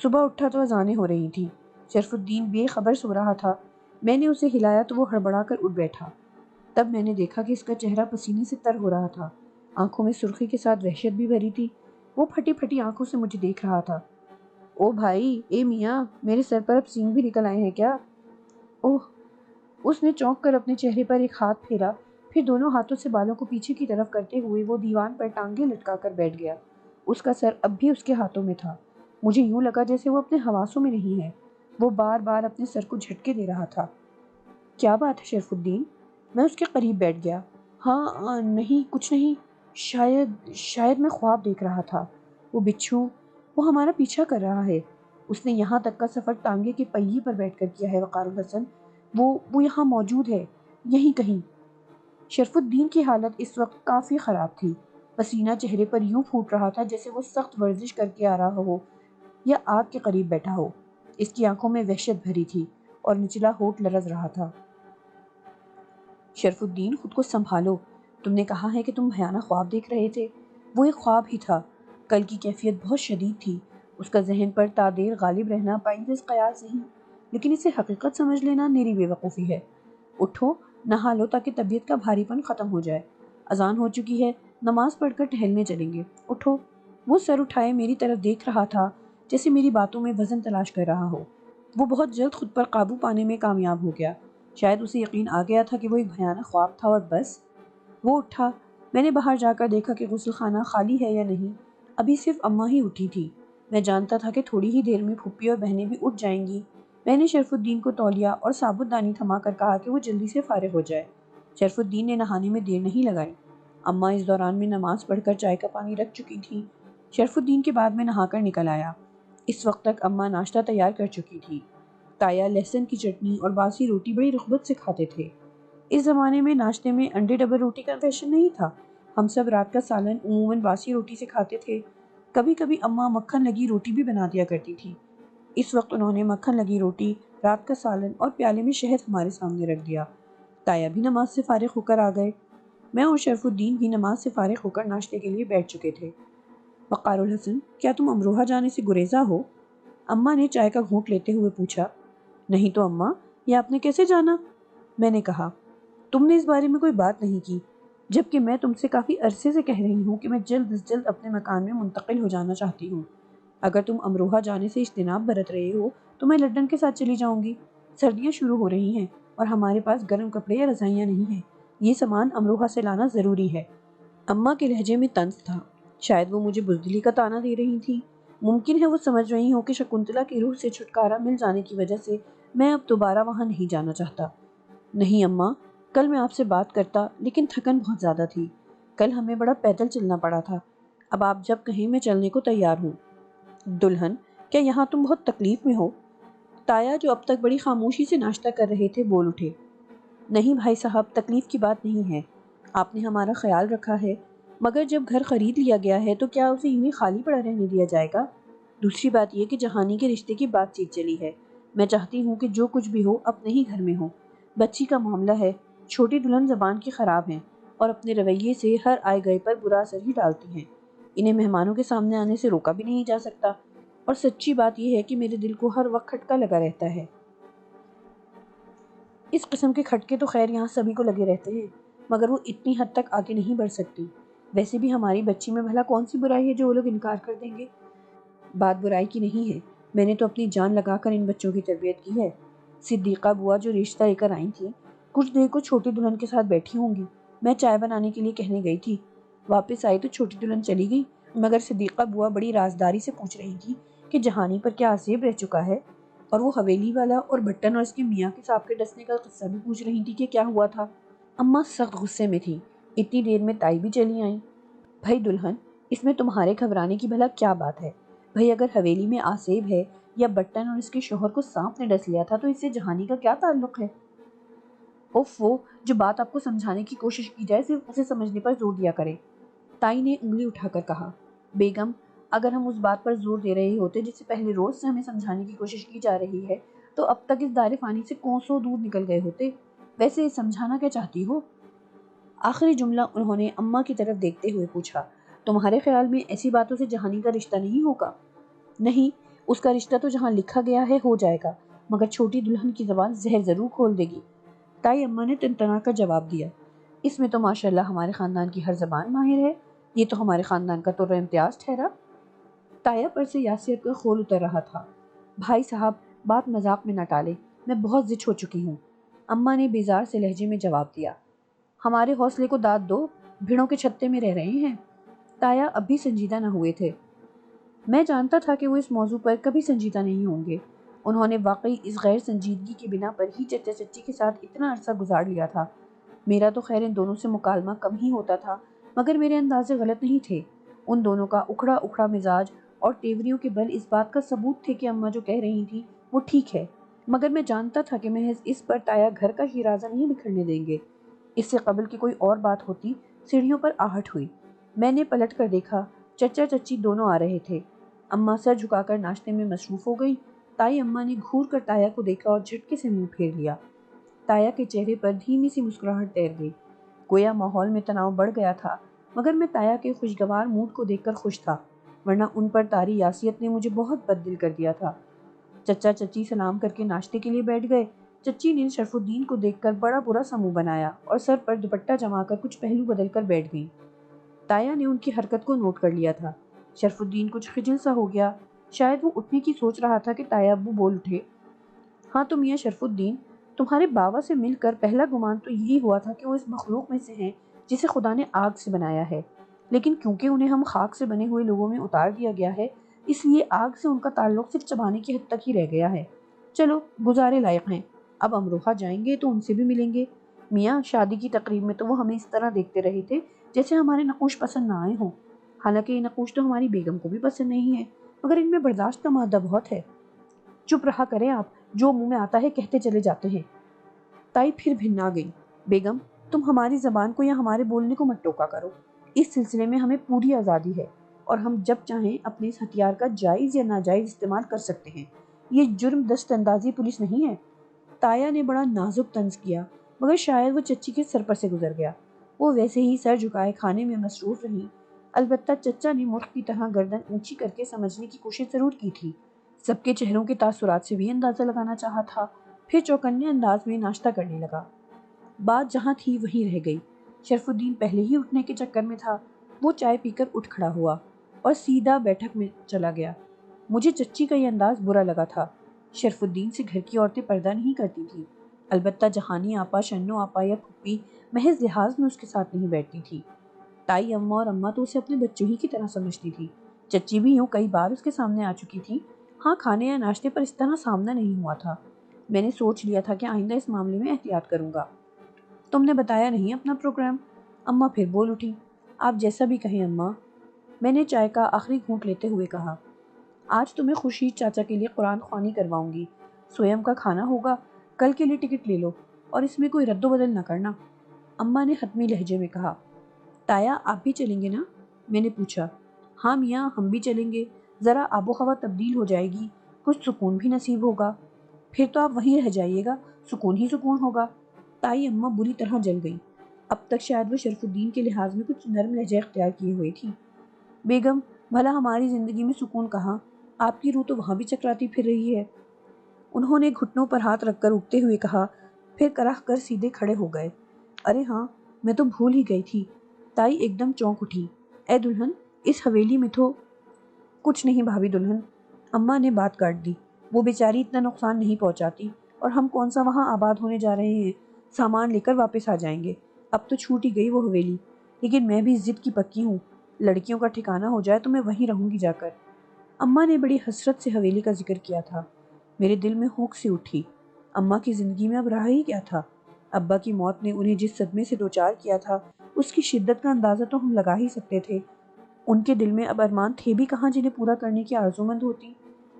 صبح اٹھا تو اذانیں ہو رہی تھیں۔ شرف الدین بے خبر سو رہا تھا۔ میں نے اسے ہلایا تو وہ ہڑبڑا کر اٹھ بیٹھا۔ تب میں نے دیکھا کہ اس کا چہرہ پسینے سے تر ہو رہا تھا، آنکھوں میں سرخی کے ساتھ وحشت بھی بھری تھی۔ وہ پھٹی پھٹی آنکھوں سے مجھے دیکھ رہا تھا۔ او بھائی، اے میاں، میرے سر پر اب سینگ بھی نکل آئے ہیں کیا؟ اوہ! اس نے چونک کر اپنے چہرے پر ایک ہاتھ پھیرا، پھر دونوں ہاتھوں سے بالوں کو پیچھے کی طرف کرتے ہوئے وہ دیوان پر ٹانگیں لٹکا کر بیٹھ گیا۔ اس کا سر اب بھی اس کے ہاتھوں میں تھا۔ مجھے یوں لگا جیسے وہ اپنے حواسوں میں نہیں ہے۔ وہ بار بار اپنے سر کو جھٹکے دے رہا تھا۔ کیا بات ہے شرف الدین؟ میں اس کے قریب بیٹھ گیا۔ ہاں نہیں، کچھ نہیں، شاید میں خواب دیکھ رہا تھا۔ وہ بچھو، وہ ہمارا پیچھا کر رہا ہے۔ اس نے یہاں تک کا سفر ٹانگے کے پہیے پر بیٹھ کر کیا ہے وقار الحسن۔ وہ یہاں موجود ہے، یہیں کہیں۔ شرف الدین کی حالت اس وقت کافی خراب تھی۔ پسینہ چہرے پر یوں پھوٹ رہا تھا جیسے وہ سخت ورزش کر کے آ رہا ہو یا آگ کے قریب بیٹھا ہو۔ اس کی آنکھوں میں وحشت بھری تھی اور نچلا ہونٹ لرز رہا تھا۔ شرف الدین، خود کو سنبھالو، تم نے کہا ہے کہ تم بھیانک خواب دیکھ رہے تھے۔ وہ ایک خواب ہی تھا۔ کل کی کیفیت بہت شدید تھی، اس کا ذہن پر تعدیر غالب رہنا پائندز قیاس نہیں، لیکن اسے حقیقت سمجھ لینا میری بے وقوفی ہے۔ اٹھو، نہا لو تاکہ طبیعت کا بھاری پن ختم ہو جائے۔ اذان ہو چکی ہے، نماز پڑھ کر ٹہلنے چلیں گے، اٹھو۔ وہ سر اٹھائے میری طرف دیکھ رہا تھا، جیسے میری باتوں میں وزن تلاش کر رہا ہو۔ وہ بہت جلد خود پر قابو پانے میں کامیاب ہو گیا۔ شاید اسے یقین آ گیا تھا کہ وہ ایک بھیانک خواب تھا اور بس۔ وہ اٹھا۔ میں نے باہر جا کر دیکھا کہ غسل خانہ خالی ہے یا نہیں۔ ابھی صرف اماں ہی اٹھی تھی۔ میں جانتا تھا کہ تھوڑی ہی دیر میں پھوپھی اور بہنیں بھی اٹھ جائیں گی۔ میں نے شرف الدین کو تولیہ اور ثابت دانی تھما کر کہا کہ وہ جلدی سے فارغ ہو جائے۔ شرف الدین نے نہانے میں دیر نہیں لگائی۔ اماں اس دوران میں نماز پڑھ کر چائے کا پانی رکھ چکی تھی۔ شرف الدین کے بعد میں نہا کر نکل آیا۔ اس وقت تک اماں ناشتہ تیار کر چکی تھی۔ تایا لہسن کی چٹنی اور باسی روٹی بڑی رغبت سے کھاتے تھے۔ اس زمانے میں ناشتے میں انڈے ڈبل روٹی کا فیشن نہیں تھا۔ ہم سب رات کا سالن عموماً باسی روٹی سے کھاتے تھے۔ کبھی کبھی اماں مکھن لگی روٹی بھی بنا دیا کرتی تھی۔ اس وقت انہوں نے مکھن لگی روٹی، رات کا سالن اور پیالے میں شہد ہمارے سامنے رکھ دیا۔ تایا بھی نماز سے فارغ ہو کر آ گئے۔ میں اور شرف الدین بھی نماز سے فارغ ہو کر ناشتے کے لیے بیٹھ چکے تھے۔ وقار الحسن، کیا تم امروہہ جانے سے گریزاں ہو؟ اماں نے چائے کا گھونٹ لیتے ہوئے پوچھا۔ نہیں تو اماں، یہ آپ نے کیسے جانا؟ میں نے کہا۔ تم نے اس بارے میں کوئی بات نہیں کی، جبکہ میں تم سے کافی عرصے سے کہہ رہی ہوں کہ میں جلد از جلد اپنے مکان میں منتقل ہو جانا چاہتی ہوں۔ اگر تم امروہہ جانے سے اجتناب برت رہے ہو تو میں لنڈن کے ساتھ چلی جاؤں گی۔ سردیاں شروع ہو رہی ہیں اور ہمارے پاس گرم کپڑے یا رضائیاں نہیں ہیں۔ یہ سامان امروہہ سے لانا ضروری ہے۔ اماں کے لہجے میں طنز تھا۔ شاید وہ مجھے بزدلی کا طعنہ دے رہی تھی۔ ممکن ہے وہ سمجھ رہی ہوں کہ شکنتلا کی روح سے چھٹکارا مل جانے کی وجہ سے میں اب دوبارہ وہاں نہیں جانا چاہتا۔ نہیں اماں، کل میں آپ سے بات کرتا، لیکن تھکن بہت زیادہ تھی۔ کل ہمیں بڑا پیدل چلنا پڑا تھا۔ اب آپ جب کہیں میں چلنے کو تیار ہوں۔ دلہن، کیا یہاں تم بہت تکلیف میں ہو؟ تایا، جو اب تک بڑی خاموشی سے ناشتہ کر رہے تھے، بول اٹھے۔ نہیں بھائی صاحب، تکلیف کی بات نہیں ہے۔ آپ نے ہمارا خیال رکھا ہے، مگر جب گھر خرید لیا گیا ہے تو کیا اسے یوں ہی خالی پڑا رہنے دیا جائے گا؟ دوسری بات یہ کہ جہانی کے رشتے کی بات چیت چلی ہے۔ میں چاہتی ہوں کہ جو کچھ بھی ہو اپنے ہی گھر میں ہو۔ بچی کا معاملہ ہے، چھوٹی دلہن زبان کی خراب ہیں اور اپنے رویے سے ہر آئے گئے پر برا اثر ہی ڈالتی ہیں۔ انہیں مہمانوں کے سامنے آنے سے روکا بھی نہیں جا سکتا، اور سچی بات یہ ہے کہ میرے دل کو ہر وقت کھٹکا لگا رہتا ہے۔ اس قسم کے کھٹکے تو خیر یہاں سبھی کو لگے رہتے ہیں، مگر وہ اتنی حد تک آگے نہیں بڑھ سکتی۔ ویسے بھی ہماری بچی میں بھلا کون سی برائی ہے جو وہ لوگ انکار کر دیں گے؟ بات برائی کی نہیں ہے، میں نے تو اپنی جان لگا کر ان بچوں کی تربیت کی ہے۔ صدیقہ بوا جو رشتہ لے کر آئی تھی، کچھ دیر کو چھوٹی دلہن کے ساتھ بیٹھی ہوں گی۔ میں چائے بنانے کے لیے کہنے گئی تھی، واپس آئی تو چھوٹی دلہن چلی گئی، مگر صدیقہ بوا بڑی رازداری سے پوچھ رہی تھی کہ جہانی پر کیا عذاب رہ چکا ہے، اور وہ حویلی والا اور بٹن اور اس کے میاں کے سانپ کے ڈسنے کا قصہ بھی پوچھ رہی تھی کہ کیا ہوا تھا۔ اماں سخت غصے میں تھی۔ اتنی دیر میں تائی بھی چلی آئیں۔ بھائی دلہن، اس میں تمہارے گھبرانے کی بھلا کیا بات ہے؟ بھائی اگر حویلی میں آسیب ہے یا بٹن اور اس کے شوہر کو سانپ نے ڈس لیا تھا تو اس سے جہانی کا کیا تعلق ہے؟ اوف، وہ جو بات آپ کو سمجھانے کی کوشش کی جائے صرف اسے سمجھنے پر زور دیا کرے، تائی نے انگلی اٹھا کر کہا۔ بیگم، اگر ہم اس بات پر زور دے رہے ہوتے جس سے پہلے روز سے ہمیں سمجھانے کی کوشش کی جا رہی ہے تو اب تک اس دار فانی سے کوسوں دور نکل گئے ہوتے۔ ویسے سمجھانا کیا چاہتی ہو؟ آخری جملہ انہوں نے اماں کی طرف دیکھتے ہوئے پوچھا۔ تمہارے خیال میں ایسی باتوں سے جہانی کا رشتہ نہیں ہوگا؟ نہیں، اس کا رشتہ تو جہاں لکھا گیا ہے ہو جائے گا، مگر چھوٹی دلہن کی زبان زہر ضرور کھول دے گی۔ تائی اماں نے تنتنا کر جواب دیا۔ اس میں تو ماشاءاللہ ہمارے خاندان کی ہر زبان ماہر ہے، یہ تو ہمارے خاندان کا تو امتیاز ٹھہرا۔ تایا پر سے یاسیت کا خول اتر رہا تھا۔ بھائی صاحب، بات مذاق میں نہ ٹالے، میں بہت ضد ہو چکی ہوں۔ اماں نے بیزار سے لہجے میں جواب دیا۔ ہمارے حوصلے کو داد دو، بھیڑوں کے چھتے میں رہ رہے ہیں۔ تایا اب بھی سنجیدہ نہ ہوئے تھے۔ میں جانتا تھا کہ وہ اس موضوع پر کبھی سنجیدہ نہیں ہوں گے۔ انہوں نے واقعی اس غیر سنجیدگی کی بنا پر ہی چچا چچی کے ساتھ اتنا عرصہ گزار لیا تھا۔ میرا تو خیر ان دونوں سے مکالمہ کم ہی ہوتا تھا، مگر میرے اندازے غلط نہیں تھے۔ ان دونوں کا اکھڑا اکھڑا مزاج اور تیوریوں کے بل اس بات کا ثبوت تھے کہ اماں جو کہہ رہی تھی وہ ٹھیک ہے، مگر میں جانتا تھا کہ محض اس پر تایا گھر کا ہی رازہ نہیں بکھرنے دیں گے۔ اس سے قبل کہ کوئی اور بات ہوتی، سیڑھیوں پر آہٹ ہوئی۔ میں نے پلٹ کر دیکھا، چچا چچی دونوں آ رہے تھے۔ اماں سر جھکا کر ناشتے میں مصروف ہو گئی، تائی اماں نے گھور کر تایا کو دیکھا اور جھٹکے سے منہ پھیر لیا۔ تایا کے چہرے پر دھیمی سی مسکراہٹ تیر گئی، گویا ماحول میں تناؤ بڑھ گیا تھا، مگر میں تایا کے خوشگوار موڈ کو دیکھ کر خوش تھا، ورنہ ان پر طاری یاسیت نے مجھے بہت بد دل کر دیا تھا۔ چچا چچی سلام کر کے ناشتے کے لیے بیٹھ گئے۔ چچی نے شرف الدین کو دیکھ کر بڑا برا سا منہ بنایا اور سر پر دوپٹہ جما کر کچھ پہلو بدل کر بیٹھ گئی۔ تایا نے ان کی حرکت کو نوٹ کر لیا تھا۔ شرف الدین کچھ خجل سا ہو گیا، شاید وہ اٹھنے کی سوچ رہا تھا کہ تایا ابو بول اٹھے، ہاں تو میاں شرف الدین، تمہارے بابا سے مل کر پہلا گمان تو یہی ہوا تھا کہ وہ اس مخلوق میں سے ہیں جسے خدا نے آگ سے بنایا ہے، لیکن کیونکہ انہیں ہم خاک سے بنے ہوئے لوگوں میں اتار دیا گیا ہے، اس لیے آگ سے ان کا تعلق صرف چبانے کی حد تک ہی رہ گیا ہے۔ چلو گزارے لائق ہیں، اب امروہہ جائیں گے تو ان سے بھی ملیں گے۔ میاں شادی کی تقریب میں تو وہ ہمیں اس طرح دیکھتے رہے تھے جیسے ہمارے نقوش پسند نہ آئے ہوں، حالانکہ یہ نقوش تو ہماری بیگم کو بھی پسند نہیں ہے، مگر ان میں برداشت کا مادہ بہت ہے۔ چپ رہا کریں آپ، جو منہ میں آتا ہے کہتے چلے جاتے ہیں۔ تائی پھر بھن گئی، بیگم تم ہماری زبان کو یا ہمارے بولنے کو مت ٹوکا کرو، اس سلسلے میں ہمیں پوری آزادی ہے اور ہم جب چاہیں اپنے اس ہتھیار کا جائز یا ناجائز استعمال کر سکتے ہیں، یہ جرم دست اندازی پولیس نہیں ہے۔ تایا نے بڑا نازک طنز کیا، مگر شاید وہ چچی کے سر پر سے گزر گیا، وہ ویسے ہی سر جھکائے کھانے میں مصروف رہی۔ البتہ چچا نے ملک کی طرح گردن اونچی کر کے سمجھنے کی کوشش ضرور کی تھی، سب کے چہروں کے تاثرات سے بھی اندازہ لگانا چاہا تھا، پھر چوکنے انداز میں ناشتہ کرنے لگا۔ بات جہاں تھی وہیں رہ گئی۔ شرف الدین پہلے ہی اٹھنے کے چکر میں تھا، وہ چائے پی کر اٹھ کھڑا ہوا اور سیدھا بیٹھک میں چلا گیا۔ مجھے چچی کا یہ انداز برا لگا تھا۔ شرف الدین سے گھر کی عورتیں پردہ نہیں کرتی تھیں، البتہ جہانی آپا، شنو آپا یا پھپھی محض لحاظ میں اس کے ساتھ نہیں بیٹھتی تھی۔ تائی اماں اور اماں تو اسے اپنے بچوں ہی کی طرح سمجھتی تھی، چچی بھی یوں کئی بار اس کے سامنے آ چکی تھی، ہاں کھانے یا ناشتے پر اس طرح سامنا نہیں ہوا تھا۔ میں نے سوچ لیا تھا کہ آئندہ اس معاملے میں احتیاط کروں گا۔ تم نے بتایا نہیں اپنا پروگرام؟ اماں پھر بول اٹھی، آپ جیسا بھی کہیں اماں، میں نے چائے کا آخری گھونٹ لیتے ہوئے کہا۔ آج تمہیں خورشید چاچا کے لیے قرآن خوانی کرواؤں گی، سویم کا کھانا ہوگا، کل کے لیے ٹکٹ لے لو اور اس میں کوئی رد و بدل نہ کرنا، اماں نے حتمی لہجے میں کہا۔ تایا آپ بھی چلیں گے نا؟ میں نے پوچھا۔ ہاں میاں ہم بھی چلیں گے، ذرا آب و ہوا تبدیل ہو جائے گی، کچھ سکون بھی نصیب ہوگا۔ پھر تو آپ وہیں رہ جائیے گا، سکون ہی سکون ہوگا۔ تائی اماں بری طرح جل گئی، اب تک شاید وہ شرف الدین کے لحاظ میں کچھ نرم لہجہ اختیار کیے ہوئی تھی۔ بیگم بھلا ہماری زندگی میں سکون کہاں، آپ کی روح تو وہاں بھی چکراتی پھر رہی ہے۔ انہوں نے گھٹنوں پر ہاتھ رکھ کر اٹھتے ہوئے کہا، پھر کراہ کر سیدھے کھڑے ہو گئے۔ ارے ہاں میں تو بھول ہی گئی تھی۔ تائی ایک دم چونک اٹھی، اے دلہن اس حویلی میں تو کچھ نہیں بھابھی دلہن، اماں نے بات کاٹ دی، وہ بیچاری اتنا نقصان نہیں پہنچاتی، اور ہم کون سا وہاں آباد ہونے جا رہے ہیں، سامان لے کر واپس آ جائیں گے، اب تو چھوٹ ہی گئی وہ حویلی، لیکن میں بھی ضد کی پکی ہوں، لڑکیوں کا ٹھکانہ ہو جائے تو میں وہیں رہوں گی جا کر۔ اماں نے بڑی حسرت سے حویلی کا ذکر کیا تھا، میرے دل میں ہوک سی اٹھی، اماں کی زندگی میں اب رہا ہی کیا تھا؟ ابا کی موت نے انہیں جس صدمے سے دوچار کیا تھا اس کی شدت کا اندازہ تو ہم لگا ہی سکتے تھے، ان کے دل میں اب ارمان تھے بھی کہاں جنہیں پورا کرنے کی آرزومند ہوتی۔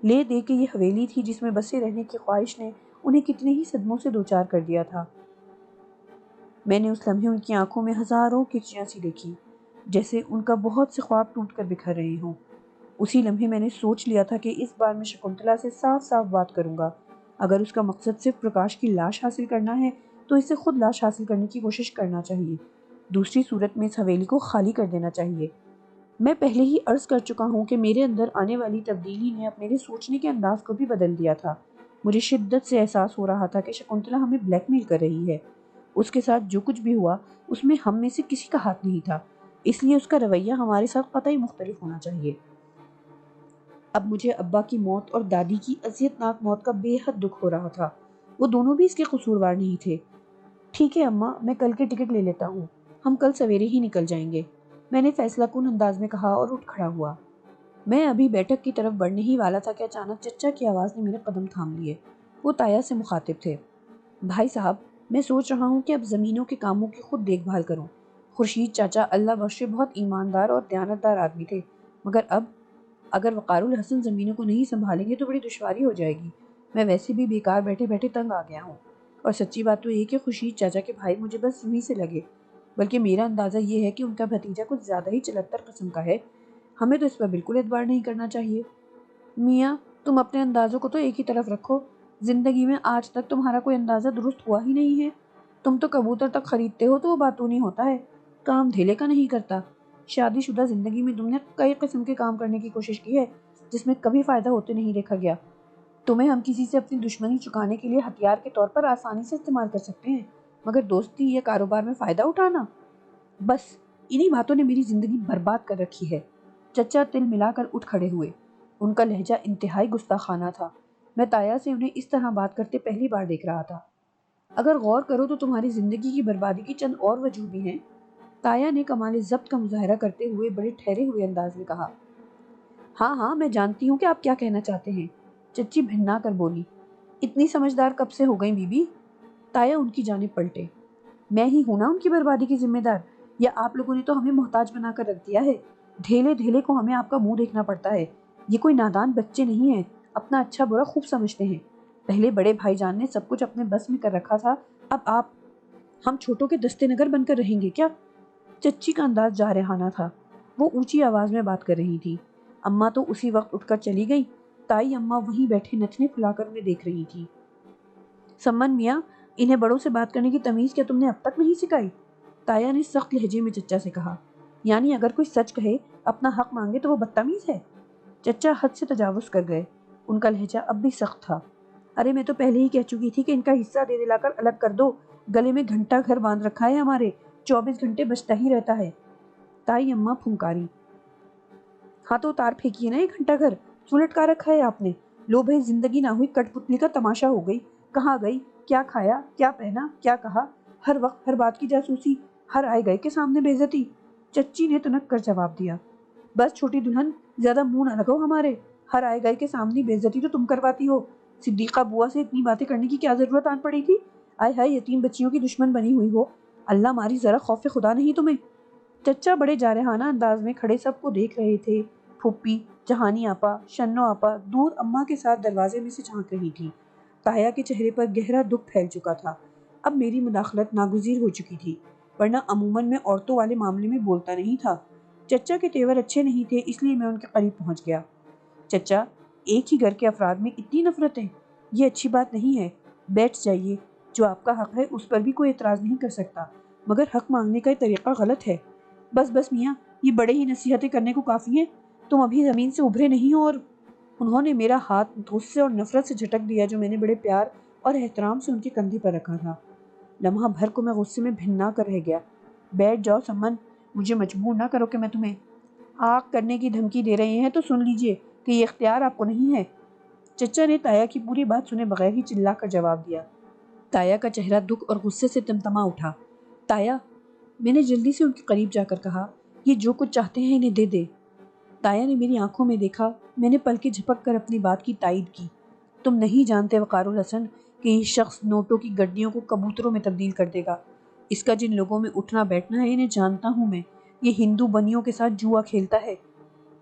لے دے کے یہ حویلی تھی جس میں بسے رہنے کی خواہش نے انہیں کتنے ہی صدموں سے دوچار کر دیا تھا۔ میں نے اس لمحے ان کی آنکھوں میں ہزاروں کرچیاں سی دیکھی، جیسے ان کا بہت سے خواب ٹوٹ کر بکھر رہے ہوں۔ اسی لمحے میں نے سوچ لیا تھا کہ اس بار میں شکنتلا سے صاف صاف بات کروں گا، اگر اس کا مقصد صرف پرکاش کی لاش حاصل کرنا ہے تو اسے خود لاش حاصل کرنے کی کوشش کرنا چاہیے، دوسری صورت میں اس حویلی کو خالی کر دینا چاہیے۔ میں پہلے ہی عرض کر چکا ہوں کہ میرے اندر آنے والی تبدیلی نے اب میرے سوچنے کے انداز کو بھی بدل دیا تھا، مجھے شدت سے احساس ہو رہا تھا کہ شکنتلا ہمیں بلیک میل کر رہی ہے، اس کے ساتھ جو کچھ بھی ہوا اس میں ہم میں سے کسی کا ہاتھ نہیں تھا، اس لیے اس کا رویہ ہمارے ساتھ قطعی مختلف ہونا چاہیے۔ اب مجھے ابا کی موت اور دادی کی اذیت ناک موت کا بے حد دکھ ہو رہا تھا، وہ دونوں بھی اس کے قصوروار نہیں تھے۔ ٹھیک ہے اماں میں کل کے ٹکٹ لے لیتا ہوں، ہم کل سویرے ہی نکل جائیں گے، میں نے فیصلہ کن انداز میں کہا اور اٹھ کھڑا ہوا۔ میں ابھی بیٹھک کی طرف بڑھنے ہی والا تھا کہ اچانک چچا کی آواز نے میرے قدم تھام لیے، وہ تایا سے مخاطب تھے۔ بھائی صاحب میں سوچ رہا ہوں کہ اب زمینوں کے کاموں کی خود دیکھ بھال کروں، خورشید چاچا اللہ بخشے بہت ایماندار اور دیانتدار آدمی تھے، مگر اب اگر وقار الحسن زمینوں کو نہیں سنبھالیں گے تو بڑی دشواری ہو جائے گی، میں ویسے بھی بیکار بیٹھے بیٹھے تنگ آ گیا ہوں، اور سچی بات تو یہ کہ خورشید چاچا کے بھائی مجھے بس یوں ہی سے لگے، بلکہ میرا اندازہ یہ ہے کہ ان کا بھتیجا کچھ زیادہ ہی چلتر قسم کا ہے، ہمیں تو اس پر بالکل اعتبار نہیں کرنا چاہیے۔ میاں تم اپنے اندازوں کو تو ایک ہی طرف رکھو، زندگی میں آج تک تمہارا کوئی اندازہ درست ہوا ہی نہیں ہے۔ تم تو کبوتر تک خریدتے ہو تو وہ باتونی ہوتا ہے، کام دھیلے کا نہیں کرتا۔ شادی شدہ زندگی میں تم نے کئی قسم کے کام کرنے کی کوشش کی ہے جس میں کبھی فائدہ ہوتے نہیں دیکھا گیا۔ تمہیں ہم کسی سے اپنی دشمنی چکانے کے لیے ہتھیار کے طور پر آسانی سے استعمال کر سکتے ہیں، مگر دوستی یا کاروبار میں فائدہ اٹھانا، بس انہی باتوں نے میری زندگی برباد کر رکھی ہے۔ چچا تل ملا کر اٹھ کھڑے ہوئے۔ ان کا لہجہ انتہائی گستاخانہ تھا۔ میں تایا سے انہیں اس طرح بات کرتے پہلی بار دیکھ رہا تھا۔ اگر غور کرو تو تمہاری زندگی کی بربادی کی چند اور وجوہ بھی ہیں۔ تایا نے کمال ضبط کا مظاہرہ کرتے ہوئے بڑے ٹھہرے ہوئے انداز میں کہا۔ ہاں ہاں، میں جانتی ہوں کہ آپ کیا کہنا چاہتے ہیں، چچی بھننا کر بولی۔ اتنی سمجھدار کب سے ہو گئی بی بی؟ تایا ان کی جانب پلٹے۔ میں ہی ہوں نا ان کی بربادی کی ذمہ دار، یا آپ لوگوں نے تو ہمیں محتاج بنا کر رکھ دیا ہے؟ ڈھیلے ڈھیلے کو ہمیں آپ کا منہ دیکھنا پڑتا ہے۔ یہ کوئی نادان بچے نہیں ہیں، اپنا اچھا برا خوب سمجھتے ہیں۔ پہلے بڑے بھائی جان نے سب کچھ اپنے بس میں کر رکھا تھا، اب آپ ہم چھوٹوں کے دستے نگر بن کر رہیں گے کیا؟ چچی کا انداز جارحانہ تھا، وہ اونچی آواز میں بات کر رہی تھی۔ اماں تو اسی وقت اٹھ کر چلی گئی۔ تائی اماں وہیں بیٹھے نتنے پھلا کر انہیں دیکھ رہی تھی۔ سمن میاں، انہیں بڑوں سے بات کرنے کی تمیز کیا تم نے اب تک نہیں سکھائی؟ تایا نے سخت لہجے میں چچا سے کہا۔ یعنی اگر کوئی سچ کہے، اپنا حق مانگے تو وہ بدتمیز ہے؟ چچا حد سے تجاوز کر گئے۔ ان کا لہجہ اب بھی سخت تھا۔ ارے میں تو پہلے ہی کہہ چکی تھی کہ ان کا حصہ دے دلا کر الگ کر دو، گلے میں گھنٹہ گھر باندھ رکھا ہے ہمارے، 24 گھنٹے بجتا ہی رہتا ہے۔ تائی اماں پھنکاری۔ ہاں تو اتار پھینکیے نا یہ گھنٹہ گھر، کیوں لٹکا رکھا ہے آپ نے؟ لو بھائی، زندگی نہ ہوئی کٹ پتلی کا تماشا ہو گئی۔ کہاں گئی، کیا کھایا، کیا پہنا، کیا کہا، ہر وقت ہر بات کی جاسوسی، ہر آئے گئے کے سامنے بے عزتی۔ چچی نے تنک کر جواب دیا۔ بس چھوٹی دلہن، زیادہ منہ نہ لگاؤ ہمارے، ہر آئے گئے کے سامنے بے عزتی تو تم کرواتی ہو۔ صدیقہ بوا سے اتنی باتیں کرنے کی کیا ضرورت آن پڑی تھی؟ آئے ہائے، یتیم بچیوں کی دشمن بنی ہوئی ہو، اللہ ماری ذرا خوف خدا نہیں تمہیں؟ چچا بڑے جارحانہ انداز میں کھڑے سب کو دیکھ رہے تھے۔ پھوپھی، جہانی آپا، شنو آپا دور اماں کے ساتھ دروازے میں سے جھانک رہی تھی۔ تایا کے چہرے پر گہرا دکھ پھیل چکا تھا۔ اب میری مداخلت ناگزیر ہو چکی تھی، ورنہ عموماً میں عورتوں والے معاملے میں بولتا نہیں تھا۔ چچا کے تیور اچھے نہیں تھے، اس لیے میں ان کے قریب پہنچ گیا۔ چچا، ایک ہی گھر کے افراد میں اتنی نفرتیں، یہ اچھی بات نہیں ہے۔ بیٹھ جائیے، جو آپ کا حق ہے اس پر بھی کوئی اعتراض نہیں کر سکتا، مگر حق مانگنے کا یہ طریقہ غلط ہے۔ بس بس میاں، یہ بڑے ہی نصیحتیں کرنے کو کافی ہیں، تم ابھی زمین سے ابھرے نہیں ہو۔ اور انہوں نے میرا ہاتھ غصے اور نفرت سے جھٹک دیا جو میں نے بڑے پیار اور احترام سے ان کے کندھے پر رکھا تھا۔ لمحہ بھر کو میں غصے میں بھننا کر رہ گیا۔ بیٹھ جاؤ سمن، مجھے مجبور نہ کرو کہ میں تمہیں آگ کرنے کی دھمکی دے رہے ہیں تو سن لیجئے کہ یہ اختیار آپ کو نہیں ہے۔ چچا نے تایا کی پوری بات سنے بغیر ہی چلا کر جواب دیا۔ تایا کا چہرہ دکھ اور غصے سے تمتما اٹھا۔ تایا، میں نے جلدی سے ان کے قریب جا کر کہا، یہ جو کچھ چاہتے ہیں انہیں دے دے۔ تایا نے میری آنکھوں میں دیکھا، میں نے پلکیں جھپک کر اپنی بات کی تائید کی۔ تم نہیں جانتے وقار الحسن کہ یہ شخص نوٹوں کی گڈیوں کو کبوتروں میں تبدیل کر دے گا۔ اس کا جن لوگوں میں اٹھنا بیٹھنا ہے انہیں جانتا ہوں میں۔ یہ ہندو بنیوں کے ساتھ جوا کھیلتا ہے۔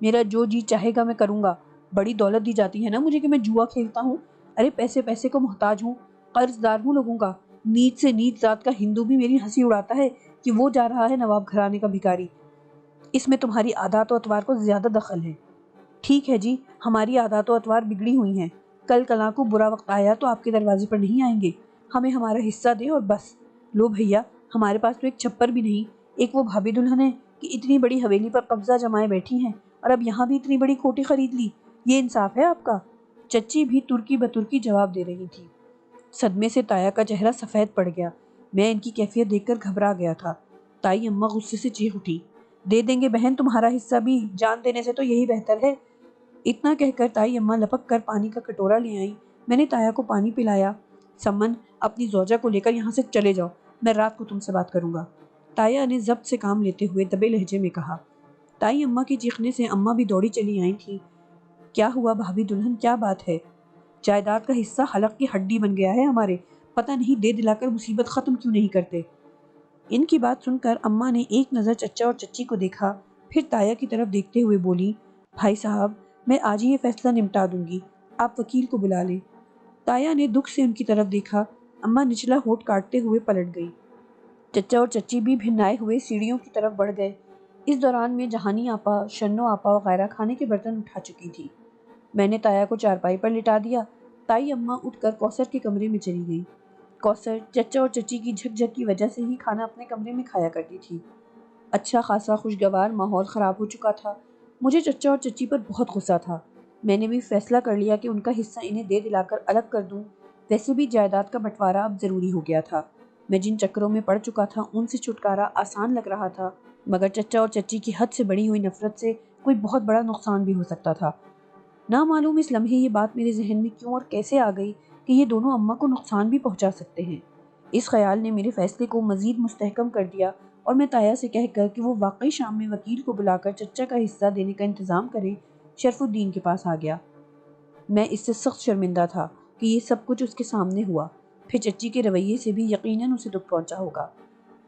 میرا جو جی چاہے گا میں کروں گا۔ بڑی دولت دی جاتی ہے نا مجھے کہ میں جوا کھیلتا ہوں؟ ارے پیسے پیسے کو محتاج ہوں، قرض دار ہوں لوگوں کا۔ نیچ سے نیچ ذات کا ہندو بھی میری ہنسی اڑاتا ہے کہ وہ جا رہا ہے نواب گھرانے کا بھکاری۔ اس میں تمہاری عادات و اطوار کو زیادہ دخل ہے۔ ٹھیک ہے جی، ہماری عادات و اطوار بگڑی ہوئی ہیں، کل کلاں کو برا وقت آیا تو آپ کے دروازے پر نہیں آئیں گے۔ ہمیں ہمارا حصہ دے اور بس۔ لو بھیا، ہمارے پاس تو ایک چھپر بھی نہیں، ایک وہ بھابھی دلہن ہے کہ اتنی بڑی حویلی پر قبضہ جمائے بیٹھی ہیں اور اب یہاں بھی اتنی بڑی کھوٹی خرید لی۔ یہ انصاف ہے آپ کا؟ چچی بھی ترکی بترکی جواب دے رہی تھی۔ صدمے سے تایا کا چہرہ سفید پڑ گیا۔ میں ان کی کیفیت دیکھ کر گھبرا گیا تھا۔ تائی اماں غصے سے چیخ اٹھی۔ دے دیں گے بہن تمہارا حصہ بھی، جان دینے سے تو یہی بہتر ہے۔ اتنا کہہ کر تائی اماں لپک کر پانی کا کٹورا لے آئیں۔ میں نے تایا کو پانی پلایا۔ سمن، اپنی زوجہ کو لے کر یہاں سے چلے جاؤ، میں رات کو تم سے بات کروں گا، تایا نے ضبط سے کام لیتے ہوئے دبے لہجے میں کہا۔ تائی اماں کی چیخنے سے اماں بھی دوڑی چلی آئی تھی۔ کیا ہوا بھابھی دلہن، کیا بات ہے؟ جائیداد کا حصہ حلق کی ہڈی بن گیا ہے ہمارے، پتہ نہیں دے دلا کر مصیبت ختم کیوں نہیں کرتے؟ ان کی بات سن کر اماں نے ایک نظر چچا اور چچی کو دیکھا، پھر تایا کی طرف دیکھتے ہوئے بولی، بھائی صاحب، میں آج ہی یہ فیصلہ نمٹا دوں گی، آپ وکیل کو بلا لیں۔ تایا نے دکھ سے ان کی طرف دیکھا۔ اماں نچلا ہونٹ کاٹتے ہوئے پلٹ گئی۔ چچا اور چچی بھی بھنائے ہوئے سیڑھیوں کی طرف بڑھ گئے۔ اس دوران میں جہانی آپا، شنو آپا وغیرہ کھانے کے برتن اٹھا چکی تھی۔ میں نے تایا کو چارپائی پر لٹا دیا۔ تائی اماں اٹھ کر کوثر کے کمرے میں چلی گئی۔ کوثر چچا اور چچی کی جھک جھک کی وجہ سے ہی کھانا اپنے کمرے میں کھایا کرتی تھی۔ اچھا خاصا خوشگوار ماحول خراب ہو چکا تھا۔ مجھے چچا اور چچی پر بہت غصہ تھا۔ میں نے بھی فیصلہ کر لیا کہ ان کا حصہ انہیں دے دلا کر الگ کر دوں۔ ویسے بھی جائیداد کا بٹوارا اب ضروری ہو گیا تھا۔ میں جن چکروں میں پڑ چکا تھا ان سے چھٹکارا آسان لگ رہا تھا، مگر چچا اور چچی کی حد سے بڑی ہوئی نفرت سے کوئی بہت بڑا نقصان بھی ہو سکتا تھا۔ نہ معلوم اس لمحے یہ بات میرے ذہن میں کیوں اور کیسے آ گئی کہ یہ دونوں اماں کو نقصان بھی پہنچا سکتے ہیں۔ اس خیال نے میرے فیصلے کو مزید مستحکم کر دیا اور میں تایا سے کہہ کر کہ وہ واقعی شام میں وکیل کو بلا کر چچا کا حصہ دینے کا انتظام کریں، شرف الدین کے پاس آ گیا۔ میں اس سے سخت شرمندہ تھا کہ یہ سب کچھ اس کے سامنے ہوا، پھر چچی کے رویے سے بھی یقیناً اسے دکھ پہنچا ہوگا۔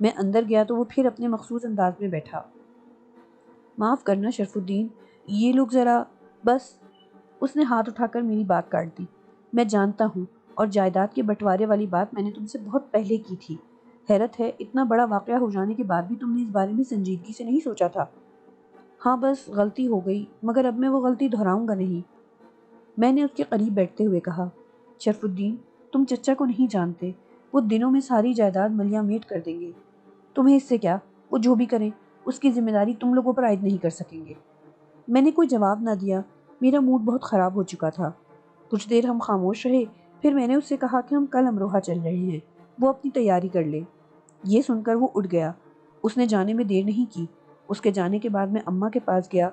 میں اندر گیا تو وہ پھر اپنے مخصوص انداز میں بیٹھا۔ معاف کرنا شرف الدین، یہ لوگ ذرا بس۔ اس نے ہاتھ اٹھا کر میری بات کاٹ دی۔ میں جانتا ہوں، اور جائیداد کے بٹوارے والی بات میں نے تم سے بہت پہلے کی تھی۔ حیرت ہے اتنا بڑا واقعہ ہو جانے کے بعد بھی تم نے اس بارے میں سنجیدگی سے نہیں سوچا تھا۔ ہاں بس غلطی ہو گئی، مگر اب میں وہ غلطی دہراؤں گا نہیں، میں نے اس کے قریب بیٹھتے ہوئے کہا۔ شرف الدین، تم چچا کو نہیں جانتے، وہ دنوں میں ساری جائیداد ملیا میٹ کر دیں گے۔ تمہیں اس سے کیا، وہ جو بھی کریں اس کی ذمہ داری تم لوگوں پر عائد نہیں کر سکیں گے۔ میں نے کوئی جواب نہ دیا، میرا موڈ بہت خراب ہو چکا تھا۔ کچھ دیر ہم خاموش رہے، پھر میں نے اس سے کہا کہ ہم کل امروہہ چل رہے ہیں، وہ اپنی تیاری کر لے۔ یہ سن کر وہ اٹھ گیا۔ اس نے جانے میں دیر نہیں کی۔ اس کے جانے کے بعد میں اماں کے پاس گیا۔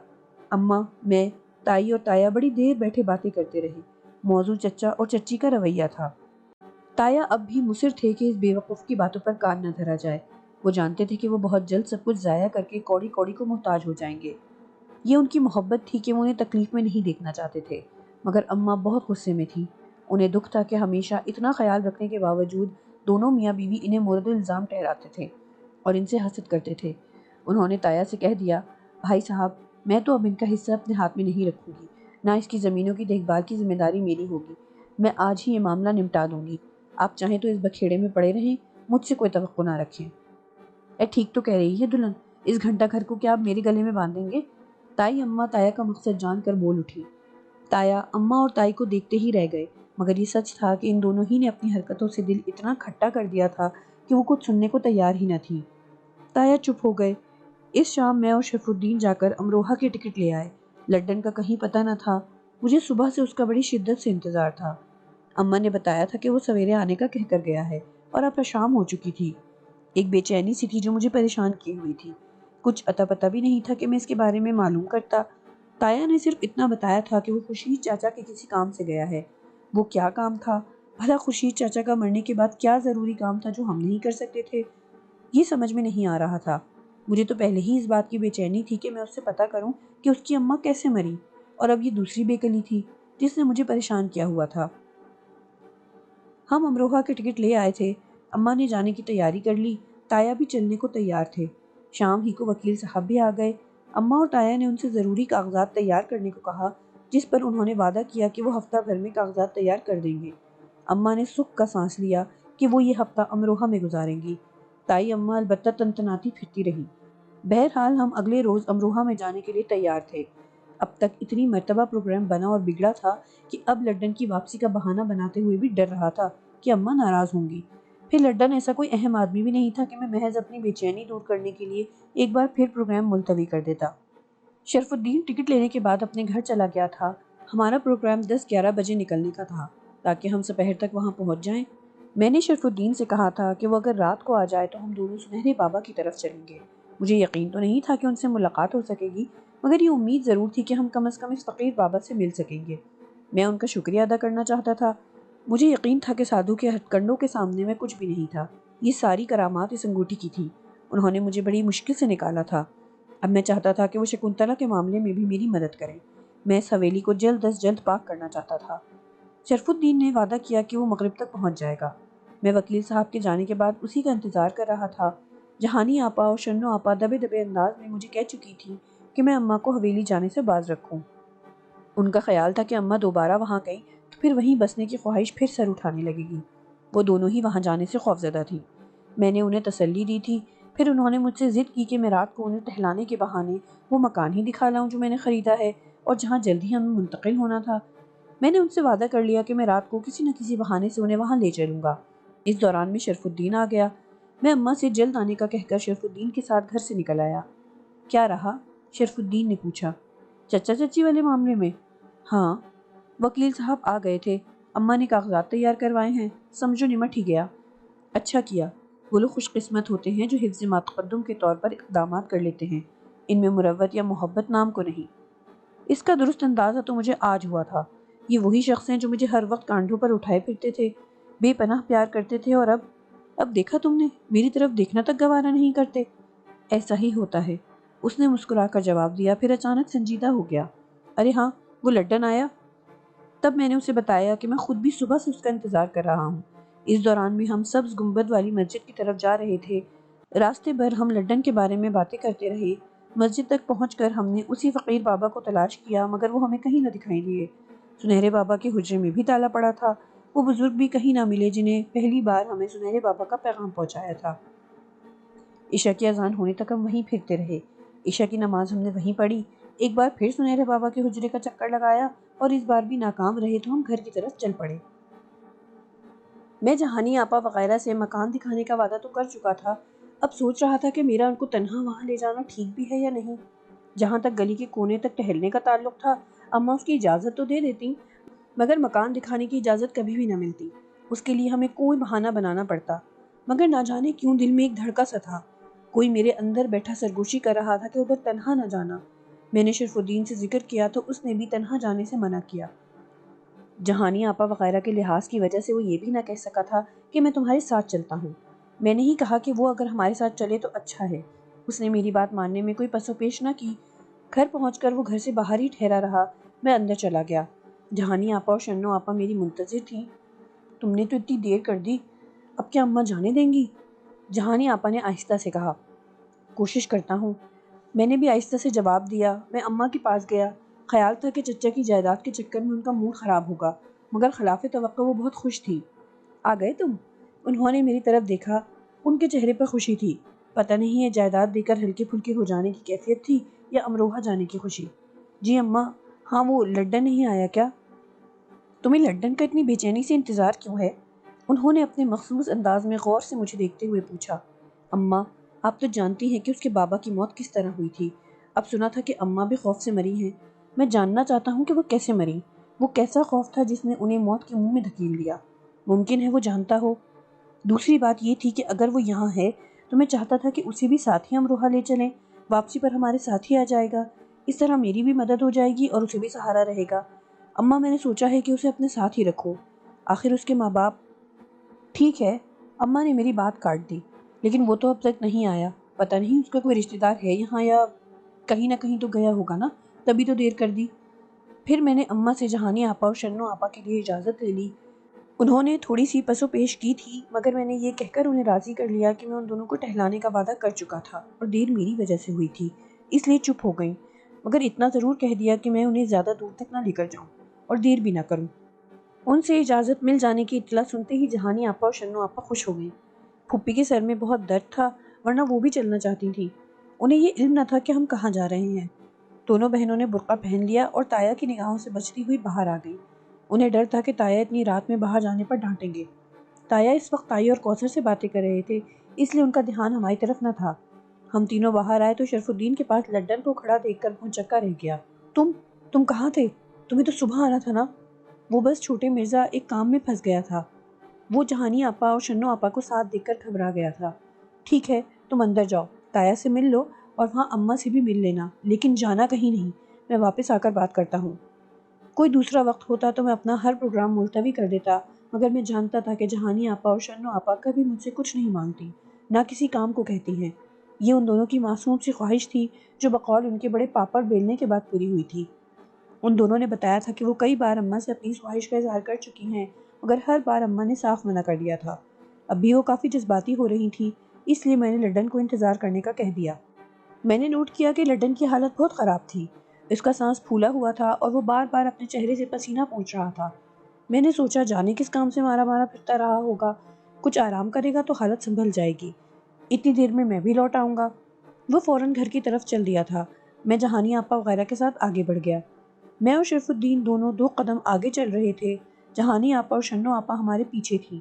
اماں، میں، تائی اور تایا بڑی دیر بیٹھے باتیں کرتے رہے۔ موضوع چچا اور چچی کا رویہ تھا۔ تایا اب بھی مصر تھے کہ اس بے وقوف کی باتوں پر کان نہ دھرا جائے۔ وہ جانتے تھے کہ وہ بہت جلد سب کچھ ضائع کر کے کوڑی کوڑی کو محتاج ہو جائیں گے۔ یہ ان کی محبت تھی کہ وہ انہیں تکلیف میں نہیں دیکھنا چاہتے تھے، مگر اماں بہت غصے میں تھی۔ انہیں دکھ تھا کہ ہمیشہ اتنا خیال رکھنے کے باوجود دونوں میاں بیوی انہیں مورد الزام ٹھہراتے تھے اور ان سے حسد کرتے تھے۔ انہوں نے تایا سے کہہ دیا، بھائی صاحب، میں تو اب ان کا حصہ اپنے ہاتھ میں نہیں رکھوں گی، نہ اس کی زمینوں کی دیکھ بھال کی ذمہ داری میری ہوگی۔ میں آج ہی یہ معاملہ نمٹا دوں گی۔ آپ چاہیں تو اس بکھیڑے میں پڑے رہیں، مجھ سے کوئی توقع نہ رکھیں۔ اے ٹھیک تو کہہ رہی ہے دلہن، اس گھنٹہ گھر کو کیا آپ میرے گلے میں باندھیں گے؟ تائی اماں تایا کا مقصد جان کر بول اٹھی۔ تایا اماں اور تائی کو دیکھتے ہی رہ گئے، مگر یہ سچ تھا کہ ان دونوں ہی نے اپنی حرکتوں سے دل اتنا کھٹا کر دیا تھا کہ وہ کچھ سننے کو تیار ہی نہ تھی۔ تایا چپ ہو گئے۔ اس شام میں اور شرف الدین جا کر امروہہ کے ٹکٹ لے آئے۔ لڈن کا کہیں پتہ نہ تھا، مجھے صبح سے اس کا بڑی شدت سے انتظار تھا۔ اماں نے بتایا تھا کہ وہ سویرے آنے کا کہہ کر گیا ہے اور اب شام ہو چکی تھی۔ ایک بے چینی سی تھی جو مجھے پریشان کیے ہوئی تھی۔ کچھ اتا پتہ بھی نہیں تھا کہ میں اس کے بارے میں معلوم کرتا۔ تایا نے صرف اتنا بتایا تھا کہ وہ خورشید چاچا کے کسی کام سے گیا ہے۔ وہ کیا کام تھا؟ بھلا خورشید چاچا کا مرنے کے بعد کیا ضروری کام تھا جو ہم نہیں کر سکتے تھے؟ یہ سمجھ میں نہیں آ رہا تھا۔ مجھے تو پہلے ہی اس بات کی بے چینی تھی کہ میں اس سے پتہ کروں کہ اس کی اماں کیسے مری، اور اب یہ دوسری بے کلی تھی جس نے مجھے پریشان کیا ہوا تھا۔ ہم امروہہ کے ٹکٹ لے آئے تھے، اماں نے جانے کی تیاری کر لی، تایا بھی چلنے کو تیار تھے۔ شام ہی کو وکیل صاحب بھی آ گئے۔ اماں اور تایا نے ان سے ضروری کاغذات تیار کرنے کو کہا، جس پر انہوں نے وعدہ کیا کہ وہ ہفتہ بھر میں کاغذات تیار کر دیں گے۔ اماں نے سکھ کا سانس لیا کہ وہ یہ ہفتہ امروہہ میں گزاریں گی۔ تائی اماں البتہ تنتناتی پھرتی رہی۔ بہرحال ہم اگلے روز امروہہ میں جانے کے لیے تیار تھے۔ اب تک اتنی مرتبہ پروگرام بنا اور بگڑا تھا کہ اب لنڈن کی واپسی کا بہانہ بناتے ہوئے بھی ڈر رہا تھا کہ اماں ناراض ہوں گی۔ پھر لنڈن ایسا کوئی اہم آدمی بھی نہیں تھا کہ میں محض اپنی بے چینی دور کرنے کے لیے ایک بار پھر پروگرام ملتوی کر دیتا۔ شرف الدین ٹکٹ لینے کے بعد اپنے گھر چلا گیا تھا۔ ہمارا پروگرام 10-11 بجے نکلنے کا تھا تاکہ ہم دوپہر تک وہاں پہنچ جائیں۔ میں نے شرف الدین سے کہا تھا کہ وہ اگر رات کو آ جائے تو ہم دونوں سنہرے بابا کی طرف چلیں گے۔ مجھے یقین تو نہیں تھا کہ ان سے ملاقات ہو سکے گی، مگر یہ امید ضرور تھی کہ ہم کم از کم اس فقیر بابا سے مل سکیں گے۔ میں ان کا شکریہ ادا کرنا چاہتا تھا۔ مجھے یقین تھا کہ سادھو کے ہتھ کنڈوں کے سامنے میں کچھ بھی نہیں تھا۔ یہ ساری کرامات اس انگوٹھی کی تھی۔ انہوں نے مجھے بڑی مشکل سے نکالا تھا۔ اب میں چاہتا تھا کہ وہ شکنتلا کے معاملے میں بھی میری مدد کریں۔ میں اس حویلی کو جلد از جلد پاک کرنا چاہتا تھا۔ شرف الدین نے وعدہ کیا کہ وہ مغرب تک پہنچ جائے گا۔ میں وکیل صاحب کے جانے کے بعد اسی کا انتظار کر رہا تھا۔ جہانی آپا اور شنو آپا دبے دبے انداز میں مجھے کہہ چکی تھی کہ میں اماں کو حویلی جانے سے باز رکھوں۔ ان کا خیال تھا کہ اماں دوبارہ وہاں گئیں تو پھر وہیں بسنے کی خواہش پھر سر اٹھانے لگے گی۔ وہ دونوں ہی وہاں جانے سے خوفزدہ تھیں۔ میں نے انہیں تسلی دی تھی۔ پھر انہوں نے مجھ سے ضد کی کہ میں رات کو انہیں ٹہلانے کے بہانے وہ مکان ہی دکھا لاؤں جو میں نے خریدا ہے اور جہاں جلدی ہمیں منتقل ہونا تھا۔ میں نے ان سے وعدہ کر لیا کہ میں رات کو کسی نہ کسی بہانے سے انہیں وہاں لے چلوں گا۔ اس دوران میں شرف الدین آ گیا۔ میں اماں سے جلد آنے کا کہہ کر شرف الدین کے ساتھ گھر سے نکل آیا۔ کیا رہا؟ شرف الدین نے پوچھا۔ چچا چچی والے معاملے میں؟ ہاں، وکیل صاحب آ گئے تھے، اماں نے کاغذات تیار کروائے ہیں، سمجھو نمٹ ہی گیا۔ اچھا کیا، وہ لوگ خوش قسمت ہوتے ہیں جو حفظ ما تقدم کے طور پر اقدامات کر لیتے ہیں، ان میں مروت یا محبت نام کو نہیں۔ اس کا درست اندازہ تو مجھے آج ہوا تھا۔ یہ وہی شخص ہیں جو مجھے ہر وقت کانڈوں پر اٹھائے پھرتے تھے، بے پناہ پیار کرتے تھے، اور اب دیکھا تم نے، میری طرف دیکھنا تک گوارا نہیں کرتے۔ ایسا ہی ہوتا ہے، اس نے مسکرا کر جواب دیا، پھر اچانک سنجیدہ ہو گیا۔ ارے ہاں، وہ لڈن آیا؟ تب میں نے اسے بتایا کہ میں خود بھی صبح سے اس کا انتظار کر رہا ہوں۔ اس دوران بھی ہم سبز گنبد والی مسجد کی طرف جا رہے تھے۔ راستے بھر ہم لڈن کے بارے میں باتیں کرتے رہے۔ مسجد تک پہنچ کر ہم نے اسی فقیر بابا کو تلاش کیا، مگر وہ ہمیں کہیں نہ دکھائی دیے۔ سنہرے بابا کے حجرے میں بھی تالا پڑا تھا۔ وہ بزرگ بھی کہیں نہ ملے جنہیں پہلی بار ہمیں سنہرے بابا کا پیغام پہنچایا تھا۔ عشاء کی اذان ہونے تک ہم وہیں پھرتے رہے۔ عشاء کی نماز ہم نے وہیں پڑھی۔ ایک بار پھر سنہرے بابا کے حجرے کا چکر لگایا، اور اس بار بھی ناکام رہے تو ہم گھر کی طرف چل پڑے۔ میں جہانی آپا وغیرہ سے مکان دکھانے کا وعدہ تو کر چکا تھا، اب سوچ رہا تھا کہ میرا ان کو تنہا وہاں لے جانا ٹھیک بھی ہے یا نہیں۔ جہاں تک گلی کے کونے تک ٹہلنے کا تعلق تھا، اماں اس کی اجازت تو دے دیتی، مگر مکان دکھانے کی اجازت کبھی بھی نہ ملتی۔ اس کے لیے ہمیں کوئی بہانہ بنانا پڑتا، مگر نہ جانے کیوں دل میں ایک دھڑکا سا تھا، کوئی میرے اندر بیٹھا سرگوشی کر رہا تھا کہ ادھر تنہا نہ جانا۔ میں نے شرف الدین سے ذکر کیا تو اس نے بھی تنہا جانے سے منع کیا۔ جہانی آپا وغیرہ کے لحاظ کی وجہ سے وہ یہ بھی نہ کہہ سکا تھا کہ میں تمہارے ساتھ چلتا ہوں۔ میں نے ہی کہا کہ وہ اگر ہمارے ساتھ چلے تو اچھا ہے۔ اس نے میری بات ماننے میں کوئی پس و پیش نہ کی۔ گھر پہنچ کر وہ گھر سے باہر ہی ٹھہرا رہا۔ میں اندر چلا گیا۔ جہانی آپا اور شنو آپا میری منتظر تھیں۔ تم نے تو اتنی دیر کر دی، اب کیا اماں جانے دیں گی؟ جہانی آپا نے آہستہ سے کہا۔ کوشش کرتا ہوں، میں نے بھی آہستہ سے جواب دیا۔ میں اماں کے پاس گیا۔ خیال تھا کہ چچا کی جائیداد کے چکر میں ان کا موڈ خراب ہوگا، مگر خلاف توقع وہ بہت خوش تھی۔ آ گئے تم؟ انہوں نے میری طرف دیکھا۔ ان کے چہرے پر خوشی تھی۔ پتہ نہیں یہ جائیداد دے کر ہلکے پھلکے ہو جانے کی کیفیت تھی یا امروہہ جانے کی خوشی۔ جی اماں، ہاں وہ لڈن نہیں آیا کیا؟ تمہیں لڈن کا اتنی بے چینی سے انتظار کیوں ہے؟ انہوں نے اپنے مخصوص انداز میں غور سے مجھے دیکھتے ہوئے پوچھا۔ اماں، آپ تو جانتی ہیں کہ اس کے بابا کی موت کس طرح ہوئی تھی۔ اب سنا تھا کہ اماں بھی خوف سے مری ہیں۔ میں جاننا چاہتا ہوں کہ وہ کیسے مری۔ وہ کیسا خوف تھا جس نے انہیں موت کے منہ میں دھکیل دیا؟ ممکن ہے وہ جانتا ہو۔ دوسری بات یہ تھی کہ اگر وہ یہاں ہے تو میں چاہتا تھا کہ اسے بھی ساتھ ہی امروہہ لے چلیں، واپسی پر ہمارے ساتھ ہی آ جائے گا۔ اس طرح میری بھی مدد ہو جائے گی اور اسے بھی سہارا رہے گا۔ اماں، میں نے سوچا ہے کہ اسے اپنے ساتھ ہی رکھو، آخر اس کے ماں باپ۔ ٹھیک ہے، اماں نے میری بات کاٹ دی، لیکن وہ تو اب تک نہیں آیا۔ پتہ نہیں اس کا کوئی رشتہ دار ہے یہاں، یا کہیں نہ کہیں تو گیا ہوگا نا، تبھی تو دیر کر دی۔ پھر میں نے اماں سے جہانی آپا اور شنو آپا کے لیے اجازت لے لی۔ انہوں نے تھوڑی سی پس و پیش کی تھی، مگر میں نے یہ کہہ کر انہیں راضی کر لیا کہ میں ان دونوں کو ٹہلانے کا وعدہ کر چکا تھا اور دیر میری وجہ سے ہوئی تھی، اس لیے چپ ہو گئیں، مگر اتنا ضرور کہہ دیا کہ میں انہیں زیادہ دور تک نہ لے کر جاؤں اور دیر بھی نہ کروں۔ ان سے اجازت مل جانے کی اطلاع سنتے ہی جہانی آپا اور شنو آپا خوش ہو گئیں۔ پھوپھی کے سر میں بہت درد تھا، ورنہ وہ بھی چلنا چاہتی تھیں۔ انہیں یہ علم نہ تھا کہ ہم کہاں جا رہے ہیں۔ دونوں بہنوں نے برقع پہن لیا اور تایا کی نگاہوں سے بچتی ہوئی باہر آ گئی۔ انہیں ڈر تھا کہ تایا اتنی رات میں باہر جانے پر ڈانٹیں گے۔ تایا اس وقت تائی اور کوثر سے باتیں کر رہے تھے، اس لیے ان کا دھیان ہماری طرف نہ تھا۔ ہم تینوں باہر آئے تو شرف الدین کے پاس لڈن کو کھڑا دیکھ کر بھونچکا رہ گیا۔ تم کہاں تھے؟ تمہیں تو صبح آنا تھا نا؟ وہ بس چھوٹے مرزا ایک کام میں پھنس گیا تھا۔ وہ جہانی آپا اور شنو آپا کو ساتھ دیکھ کر گھبرا گیا تھا۔ ٹھیک ہے، تم اندر جاؤ، تایا سے مل لو اور وہاں اماں سے بھی مل لینا، لیکن جانا کہیں نہیں، میں واپس آ کر بات کرتا ہوں۔ کوئی دوسرا وقت ہوتا تو میں اپنا ہر پروگرام ملتوی کر دیتا، مگر میں جانتا تھا کہ جہانی آپا اور شنو آپا کبھی مجھ سے کچھ نہیں مانگتی، نہ کسی کام کو کہتی ہیں۔ یہ ان دونوں کی معصوم سی خواہش تھی جو بقول ان کے بڑے پاپڑ بیلنے کے بعد پوری ہوئی تھی۔ ان دونوں نے بتایا تھا کہ وہ کئی بار اماں سے اپنی اس خواہش کا اظہار کر چکی ہیں، مگر ہر بار اماں نے صاف منع کر دیا تھا۔ اب بھی وہ کافی جذباتی ہو رہی تھی، اس لیے میں نے لڈن کو انتظار کرنے کا کہہ دیا۔ میں نے نوٹ کیا کہ لڈن کی حالت بہت خراب تھی۔ اس کا سانس پھولا ہوا تھا اور وہ بار بار اپنے چہرے سے پسینہ پوچھ رہا تھا۔ میں نے سوچا جانے کس کام سے مارا مارا پھرتا رہا ہوگا، کچھ آرام کرے گا تو حالت سنبھل جائے گی، اتنی دیر میں بھی لوٹ آؤں گا۔ وہ فوراً گھر کی طرف چل دیا تھا۔ میں جہانی آپا وغیرہ کے ساتھ آگے بڑھ گیا۔ میں اور شرف الدین دونوں 2 قدم آگے چل رہے تھے۔ جہانی آپا اور شنو آپا ہمارے پیچھے تھی۔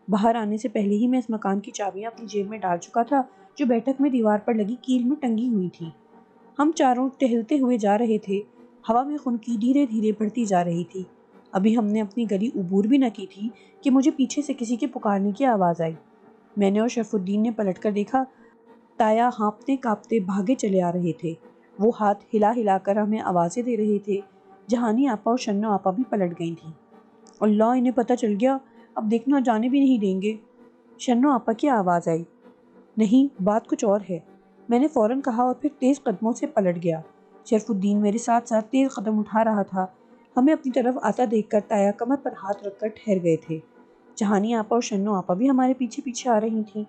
باہر آنے سے پہلے ہی میں اس مکان کی چابیاں اپنی جیب میں ڈال چکا تھا جو بیٹھک میں دیوار پر لگی کیل میں ٹنگی ہوئی تھی۔ ہم چاروں ٹہلتے ہوئے جا رہے تھے۔ ہوا میں خنکی دھیرے دھیرے بڑھتی جا رہی تھی۔ ابھی ہم نے اپنی گلی عبور بھی نہ کی تھی کہ مجھے پیچھے سے کسی کے پکارنے کی آواز آئی۔ میں نے اور شرف الدین نے پلٹ کر دیکھا۔ تایا ہانپتے کانپتے بھاگے چلے آ رہے تھے۔ وہ ہاتھ ہلا ہلا کر ہمیں آوازیں دے رہے تھے۔ جہانی آپا اور شنو آپا بھی پلٹ گئی تھیں۔ اللہ، انہیں پتہ چل گیا، اب دیکھنا جانے بھی نہیں دیں گے، شنو آپا کی آواز آئی۔ نہیں، بات کچھ اور ہے، میں نے فوراً کہا اور پھر تیز قدموں سے پلٹ گیا۔ شرف الدین میرے ساتھ ساتھ تیز قدم اٹھا رہا تھا۔ ہمیں اپنی طرف آتا دیکھ کر تایا کمر پر ہاتھ رکھ کر ٹھہر گئے تھے۔ جہانی آپا اور شنو آپا بھی ہمارے پیچھے پیچھے آ رہی تھیں۔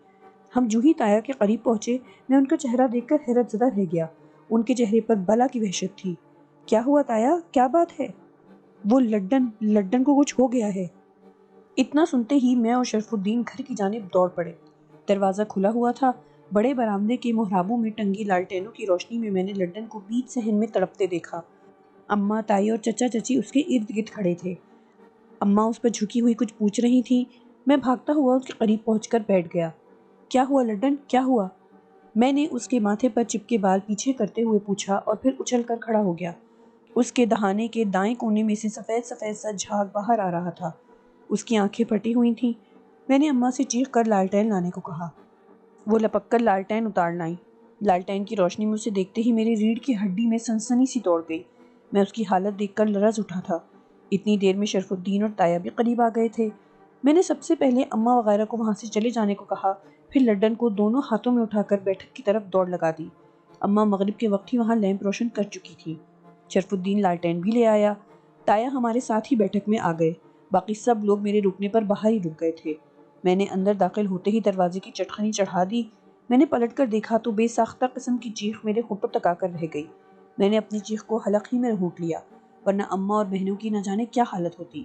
ہم جو ہی تایا کے قریب پہنچے، میں ان کا چہرہ دیکھ کر حیرت زدہ رہ گیا۔ ان کے چہرے پر بلا کی وحشت تھی۔ کیا ہوا تایا، کیا بات ہے؟ وہ لڈن کو کچھ ہو گیا ہے۔ اتنا سنتے ہی میں اور شرف الدین گھر کی جانب دوڑ پڑے۔ دروازہ کھلا ہوا تھا۔ بڑے برآمدے کے محرابوں میں ٹنگی لالٹینوں کی روشنی میں نے لڈن کو بیچ صحن میں تڑپتے دیکھا۔ اماں، تائی اور چچا چچی اس کے ارد گرد کھڑے تھے۔ اماں اس پر جھکی ہوئی کچھ پوچھ رہی تھیں۔ میں بھاگتا ہوا اس کے قریب پہنچ کر بیٹھ گیا۔ کیا ہوا لڈن، کیا ہوا؟ میں نے اس کے ماتھے پر چپکے بال پیچھے کرتے ہوئے پوچھا اور پھر اچھل کر کھڑا ہو گیا۔ اس کے دہانے کے دائیں کونے میں سے سفید سفید سا جھاگ باہر آ رہا تھا۔ اس کی آنکھیں پھٹی ہوئی تھیں۔ میں نے اماں سے چیخ کر لالٹین لانے کو کہا۔ وہ لپک کر لالٹین اتار لائیں۔ لالٹین کی روشنی میں اسے دیکھتے ہی میری ریڑھ کی ہڈی میں سنسنی سی دوڑ گئی۔ میں اس کی حالت دیکھ کر لرز اٹھا تھا۔ اتنی دیر میں شرف الدین اور تایا بھی قریب آ گئے تھے۔ میں نے سب سے پہلے اماں وغیرہ کو وہاں سے چلے جانے کو کہا، پھر لڈن کو دونوں ہاتھوں میں اٹھا کر بیٹھک کی طرف دوڑ لگا دی۔ اماں مغرب کے وقت ہی وہاں لیمپ روشن کر چکی تھی۔ شرف الدین لالٹین بھی لے آیا۔ تایا ہمارے ساتھ ہی بیٹھک میں آ گئے۔ باقی سب لوگ میرے رکنے پر باہر ہی رک گئے تھے۔ میں نے اندر داخل ہوتے ہی دروازے کی چٹخنی چڑھا دی۔ میں نے پلٹ کر دیکھا تو بے ساختہ قسم کی چیخ میرے ہونٹوں تک آ کر رہ گئی۔ میں نے اپنی چیخ کو حلق ہی میں گھونٹ لیا، ورنہ اماں اور بہنوں کی نہ جانے کیا حالت ہوتی۔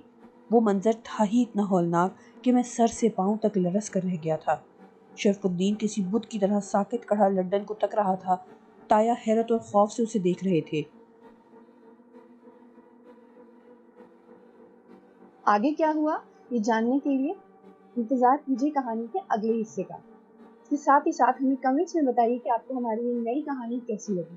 وہ منظر تھا ہی اتنا ہولناک کہ میں سر سے پاؤں تک لرز کر رہ گیا تھا۔ شرف الدین کسی بت کی طرح ساکت کھڑا لڈن کو تک رہا تھا۔ تایا حیرت اور خوف سے اسے دیکھ رہے تھے۔ آگے کیا ہوا یہ جاننے کے لیے انتظار کیجیے کہانی کے اگلے حصے کا۔ اس کے ساتھ ہی ساتھ ہمیں کمنٹس میں بتائیے کہ آپ کو ہماری یہ نئی کہانی کیسی لگی۔